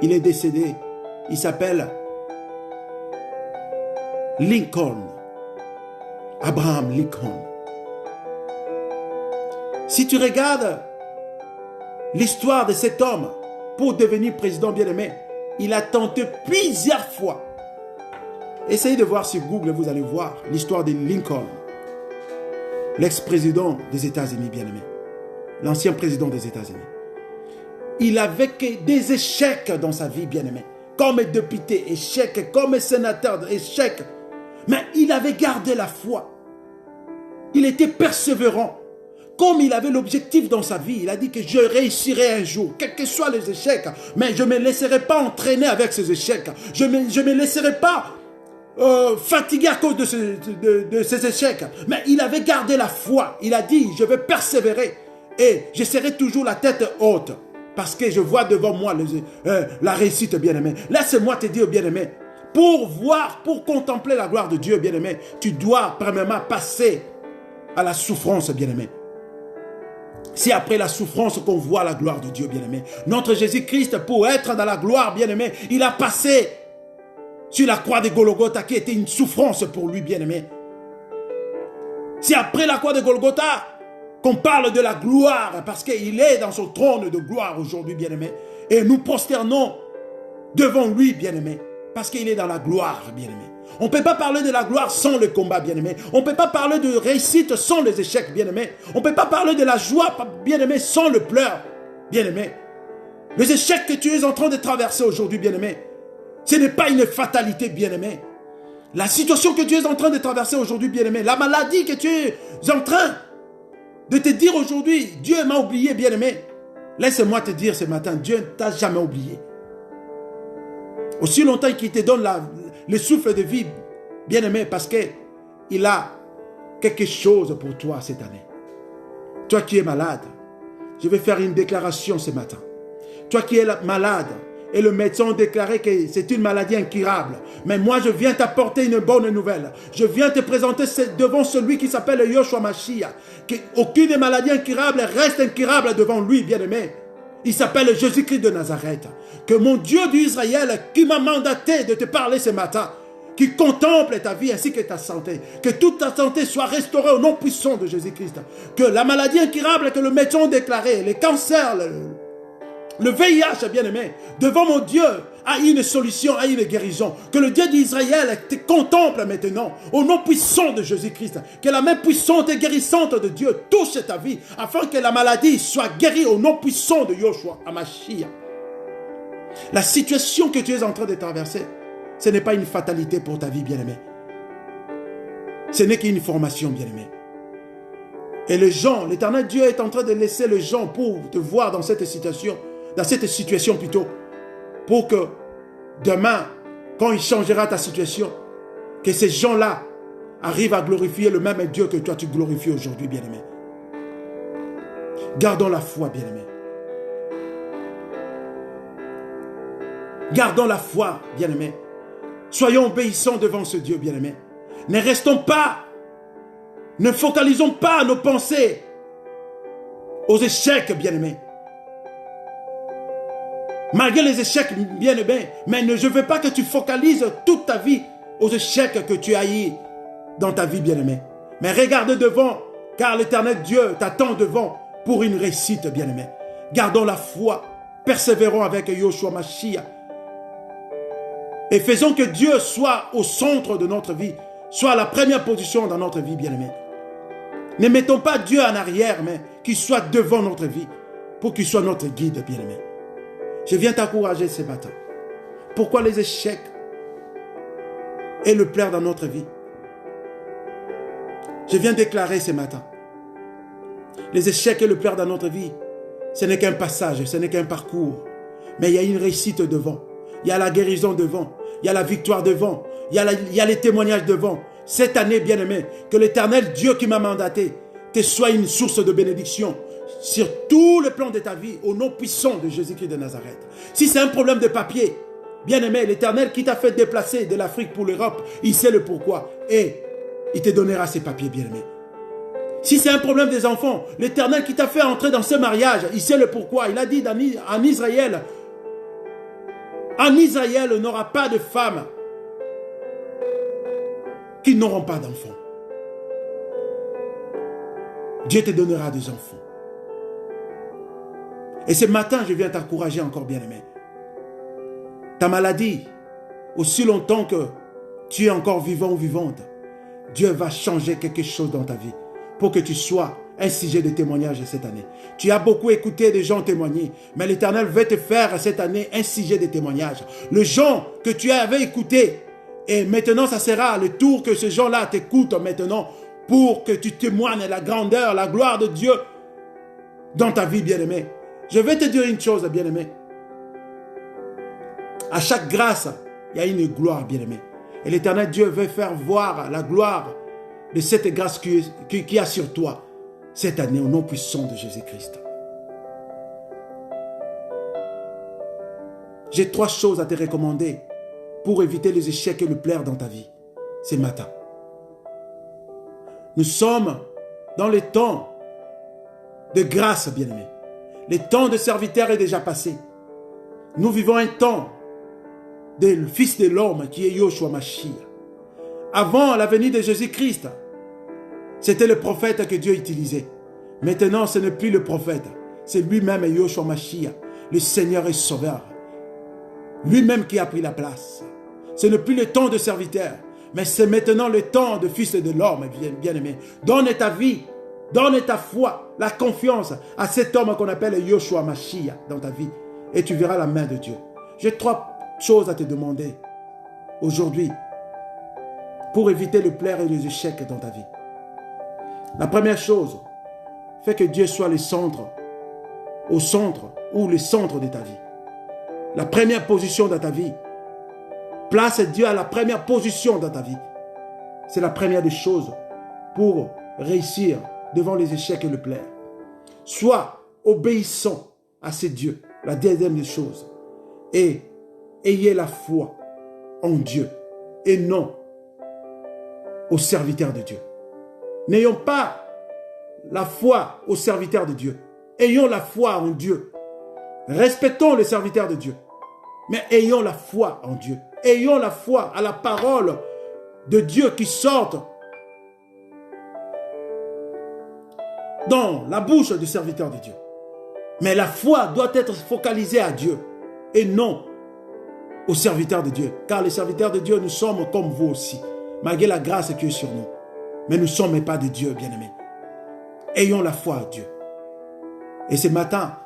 Il est décédé. Il s'appelle Lincoln. Abraham Lincoln. Si tu regardes l'histoire de cet homme pour devenir président bien-aimé, il a tenté plusieurs fois. Essayez de voir sur Google, vous allez voir l'histoire de Lincoln, l'ex-président des États-Unis bien-aimé, l'ancien président des États-Unis. Il avait que des échecs dans sa vie bien-aimé, comme député, échec, comme sénateur, échec. Mais il avait gardé la foi. Il était persévérant. Comme il avait l'objectif dans sa vie, il a dit que je réussirai un jour, quels que soient les échecs, mais je ne me laisserai pas entraîner avec ces échecs. Je ne me laisserai pas fatigué à cause de ces échecs. Mais il avait gardé la foi. Il a dit, je vais persévérer et je serai toujours la tête haute parce que je vois devant moi la réussite, bien-aimé. Laisse-moi te dire, bien-aimé, pour voir, pour contempler la gloire de Dieu, bien-aimé, tu dois premièrement passer à la souffrance, bien-aimé. C'est après la souffrance qu'on voit la gloire de Dieu, bien-aimé. Notre Jésus-Christ, pour être dans la gloire, bien-aimé, il a passé sur la croix de Golgotha qui était une souffrance pour lui, bien-aimé. C'est après la croix de Golgotha qu'on parle de la gloire, parce qu'il est dans son trône de gloire aujourd'hui, bien-aimé. Et nous prosternons devant lui, bien-aimé, parce qu'il est dans la gloire, bien-aimé. On ne peut pas parler de la gloire sans le combat, bien-aimé. On ne peut pas parler de réussite sans les échecs, bien-aimé. On ne peut pas parler de la joie, bien-aimé, sans le pleur, bien-aimé. Les échecs que tu es en train de traverser aujourd'hui, bien-aimé, ce n'est pas une fatalité, bien-aimé. La situation que tu es en train de traverser aujourd'hui, bien-aimé, la maladie que tu es en train de te dire aujourd'hui, Dieu m'a oublié, bien-aimé. Laisse-moi te dire ce matin, Dieu ne t'a jamais oublié. Aussi longtemps qu'il te donne le souffle de vie, bien-aimé, parce qu'il a quelque chose pour toi cette année. Toi qui es malade, je vais faire une déclaration ce matin. Toi qui es malade, et le médecin a déclaré que c'est une maladie incurable. Mais moi, je viens t'apporter une bonne nouvelle. Je viens te présenter devant celui qui s'appelle Yoshua Mashiach. Aucune maladie incurable reste incurable devant lui, bien-aimé. Il s'appelle Jésus-Christ de Nazareth. Que mon Dieu d'Israël, qui m'a mandaté de te parler ce matin, qui contemple ta vie ainsi que ta santé, que toute ta santé soit restaurée au nom puissant de Jésus-Christ. Que la maladie incurable que le médecin a déclaré, les cancers, le VIH, bien-aimé, devant mon Dieu, a une solution, a une guérison. Que le Dieu d'Israël te contemple maintenant, au nom puissant de Jésus-Christ. Que la main puissante et guérissante de Dieu touche ta vie, afin que la maladie soit guérie au nom puissant de Yoshua Hamashiach. La situation que tu es en train de traverser, ce n'est pas une fatalité pour ta vie, bien-aimé. Ce n'est qu'une formation, bien-aimé. Et les gens, l'Éternel Dieu est en train de laisser les gens pour te voir dans cette situation plutôt, pour que demain, quand il changera ta situation, que ces gens-là arrivent à glorifier le même Dieu que toi tu glorifies aujourd'hui, bien-aimé. Gardons la foi, bien-aimé. Gardons la foi, bien-aimé. Soyons obéissants devant ce Dieu, bien-aimé. Ne restons pas, ne focalisons pas nos pensées aux échecs, bien-aimé. Malgré les échecs, bien-aimé, mais je ne veux pas que tu focalises toute ta vie aux échecs que tu as eu dans ta vie, bien-aimé. Mais regarde devant, car l'Éternel Dieu t'attend devant pour une réussite, bien-aimé. Gardons la foi, persévérons avec Yoshua Mashiach. Et faisons que Dieu soit au centre de notre vie, soit à la première position dans notre vie, bien-aimé. Ne mettons pas Dieu en arrière, mais qu'il soit devant notre vie, pour qu'il soit notre guide, bien-aimé. Je viens t'encourager ce matin. Pourquoi les échecs et le pleur dans notre vie? Je viens déclarer ce matin. Les échecs et le pleur dans notre vie, ce n'est qu'un passage, ce n'est qu'un parcours. Mais il y a une réussite devant. Il y a la guérison devant. Il y a la victoire devant. Il y a les témoignages devant. Cette année, bien-aimé, que l'Éternel Dieu qui m'a mandaté te soit une source de bénédiction sur tout le plan de ta vie, au nom puissant de Jésus-Christ de Nazareth. Si c'est un problème de papier, bien-aimé, l'Éternel qui t'a fait déplacer de l'Afrique pour l'Europe, il sait le pourquoi. Et il te donnera ces papiers, bien-aimé. Si c'est un problème des enfants, l'Éternel qui t'a fait entrer dans ce mariage, il sait le pourquoi. Il a dit en Israël, on n'aura pas de femmes qui n'auront pas d'enfants. Dieu te donnera des enfants. Et ce matin, je viens t'encourager encore, bien-aimé. Ta maladie, aussi longtemps que tu es encore vivant ou vivante, Dieu va changer quelque chose dans ta vie pour que tu sois un sujet de témoignage cette année. Tu as beaucoup écouté des gens témoigner, mais l'Éternel veut te faire cette année un sujet de témoignage. Le gens que tu avais écouté, et maintenant ça sera le tour que ces gens-là t'écoutent maintenant pour que tu témoignes la grandeur, la gloire de Dieu dans ta vie, bien-aimé. Je vais te dire une chose, bien-aimé. À chaque grâce, il y a une gloire, bien-aimé. Et l'Éternel Dieu veut faire voir la gloire de cette grâce qui a sur toi cette année au nom puissant de Jésus-Christ. J'ai 3 choses à te recommander pour éviter les échecs et le plaire dans ta vie ce matin. Nous sommes dans les temps de grâce, bien-aimés. Le temps de serviteur est déjà passé. Nous vivons un temps du Fils de l'homme qui est Yoshua Mashiach. Avant la venue de Jésus-Christ, c'était le prophète que Dieu utilisait. Maintenant, ce n'est plus le prophète. C'est lui-même Yoshua Mashiach, le Seigneur et Sauveur. Lui-même qui a pris la place. Ce n'est plus le temps de serviteur, mais c'est maintenant le temps de Fils de l'homme, bien-aimé. Donne ta vie, donne ta foi, la confiance à cet homme qu'on appelle Yoshua Mashiach dans ta vie. Et tu verras la main de Dieu. J'ai 3 choses à te demander aujourd'hui pour éviter le plaire et les échecs dans ta vie. La première chose, fais que Dieu soit le centre ou le centre de ta vie. La première position dans ta vie. Place Dieu à la première position dans ta vie. C'est la première des choses pour réussir devant les échecs et le plaire. Sois obéissant à ces dieux. La deuxième des choses. Et ayez la foi en Dieu et non aux serviteurs de Dieu. N'ayons pas la foi aux serviteurs de Dieu. Ayons la foi en Dieu. Respectons les serviteurs de Dieu. Mais ayons la foi en Dieu. Ayons la foi à la parole de Dieu qui sort dans la bouche du serviteur de Dieu. Mais la foi doit être focalisée à Dieu et non aux serviteurs de Dieu. Car les serviteurs de Dieu, nous sommes comme vous aussi, malgré la grâce qui est sur nous. Mais nous ne sommes pas de Dieu, bien-aimés. Ayons la foi à Dieu. Et ce matin,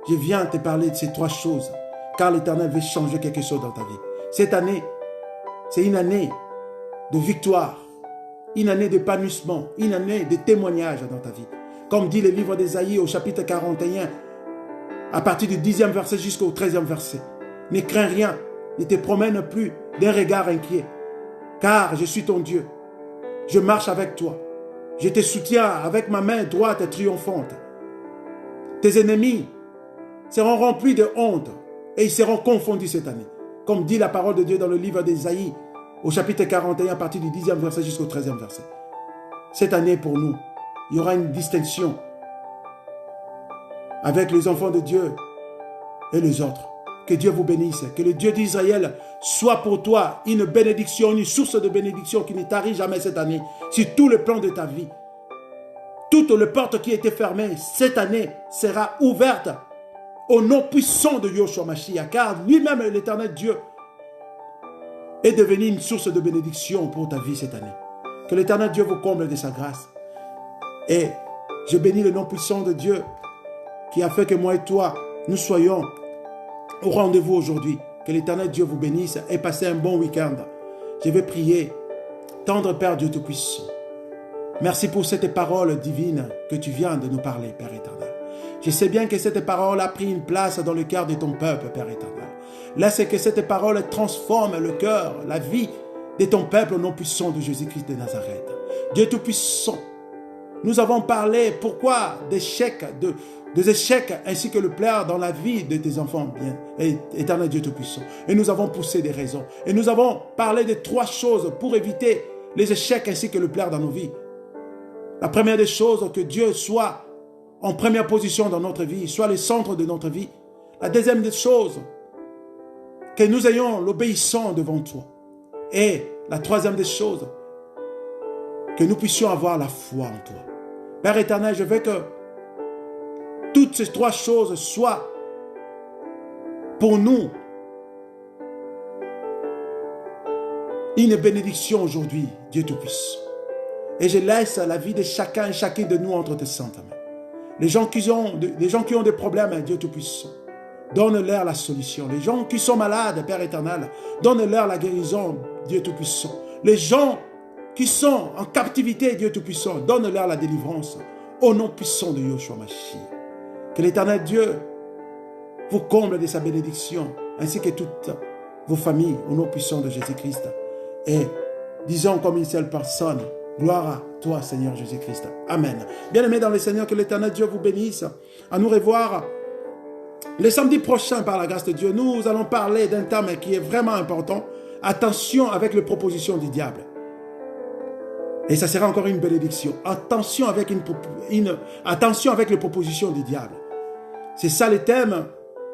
je viens te parler de ces 3 choses, car l'Éternel veut changer quelque chose dans ta vie. Cette année, c'est une année de victoire, une année d'épanouissement, une année de témoignage dans ta vie. Comme dit le livre d'Ésaïe au chapitre 41, à partir du 10e verset jusqu'au 13e verset. Ne crains rien, ne te promène plus d'un regard inquiet, car je suis ton Dieu. Je marche avec toi. Je te soutiens avec ma main droite et triomphante. Tes ennemis seront remplis de honte et ils seront confondus cette année. Comme dit la parole de Dieu dans le livre d'Ésaïe, au chapitre 41, à partir du 10e verset jusqu'au 13e verset. Cette année pour nous, il y aura une distinction avec les enfants de Dieu et les autres. Que Dieu vous bénisse. Que le Dieu d'Israël soit pour toi une bénédiction, une source de bénédiction qui ne t'arrive jamais cette année sur tout le plan de ta vie. Toutes les portes qui étaient fermées cette année sera ouverte au nom puissant de Yoshua Mashiach, car lui-même, l'Éternel Dieu, est devenu une source de bénédiction pour ta vie cette année. Que l'Éternel Dieu vous comble de sa grâce. Et je bénis le nom puissant de Dieu qui a fait que moi et toi, nous soyons au rendez-vous aujourd'hui. Que l'Éternel Dieu vous bénisse et passez un bon week-end. Je vais prier. Tendre Père Dieu Tout-Puissant, merci pour cette parole divine que tu viens de nous parler, Père éternel. Je sais bien que cette parole a pris une place dans le cœur de ton peuple, Père éternel. Laisse que cette parole transforme le cœur, la vie de ton peuple au nom puissant de Jésus-Christ de Nazareth. Dieu Tout-Puissant, nous avons parlé pourquoi des échecs ainsi que le pleur dans la vie de tes enfants, bien, éternel Dieu Tout-Puissant. Et nous avons poussé des raisons. Et nous avons parlé de 3 choses pour éviter les échecs ainsi que le pleur dans nos vies. La première des choses, que Dieu soit en première position dans notre vie, soit le centre de notre vie. La deuxième des choses, que nous ayons l'obéissance devant toi. Et la troisième des choses, que nous puissions avoir la foi en toi. Père éternel, je veux que toutes ces 3 choses soient pour nous une bénédiction aujourd'hui, Dieu Tout-Puissant. Et je laisse la vie de chacun et chacune de nous entre tes saintes mains. Les gens qui ont des problèmes, Dieu Tout-Puissant, donne-leur la solution. Les gens qui sont malades, Père éternel, donne-leur la guérison, Dieu Tout-Puissant. Les gens qui sont en captivité, Dieu Tout-Puissant, donne-leur la délivrance. Au nom puissant de Yeshua Mashiach. Que l'Éternel Dieu vous comble de sa bénédiction, ainsi que toutes vos familles, au nom puissant de Jésus-Christ. Et disons comme une seule personne, gloire à toi, Seigneur Jésus-Christ. Amen. Bien-aimés dans le Seigneur, que l'Éternel Dieu vous bénisse. À nous revoir le samedi prochain par la grâce de Dieu. Nous allons parler d'un thème qui est vraiment important. Attention avec les propositions du diable. Et ça sera encore une bénédiction. Attention avec attention avec les propositions du diable. C'est ça le thème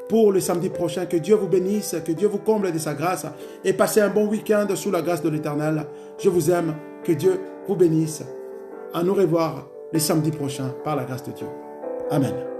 pour le samedi prochain. Que Dieu vous bénisse, que Dieu vous comble de sa grâce et passez un bon week-end sous la grâce de l'Éternel. Je vous aime. Que Dieu vous bénisse. À nous revoir le samedi prochain par la grâce de Dieu. Amen.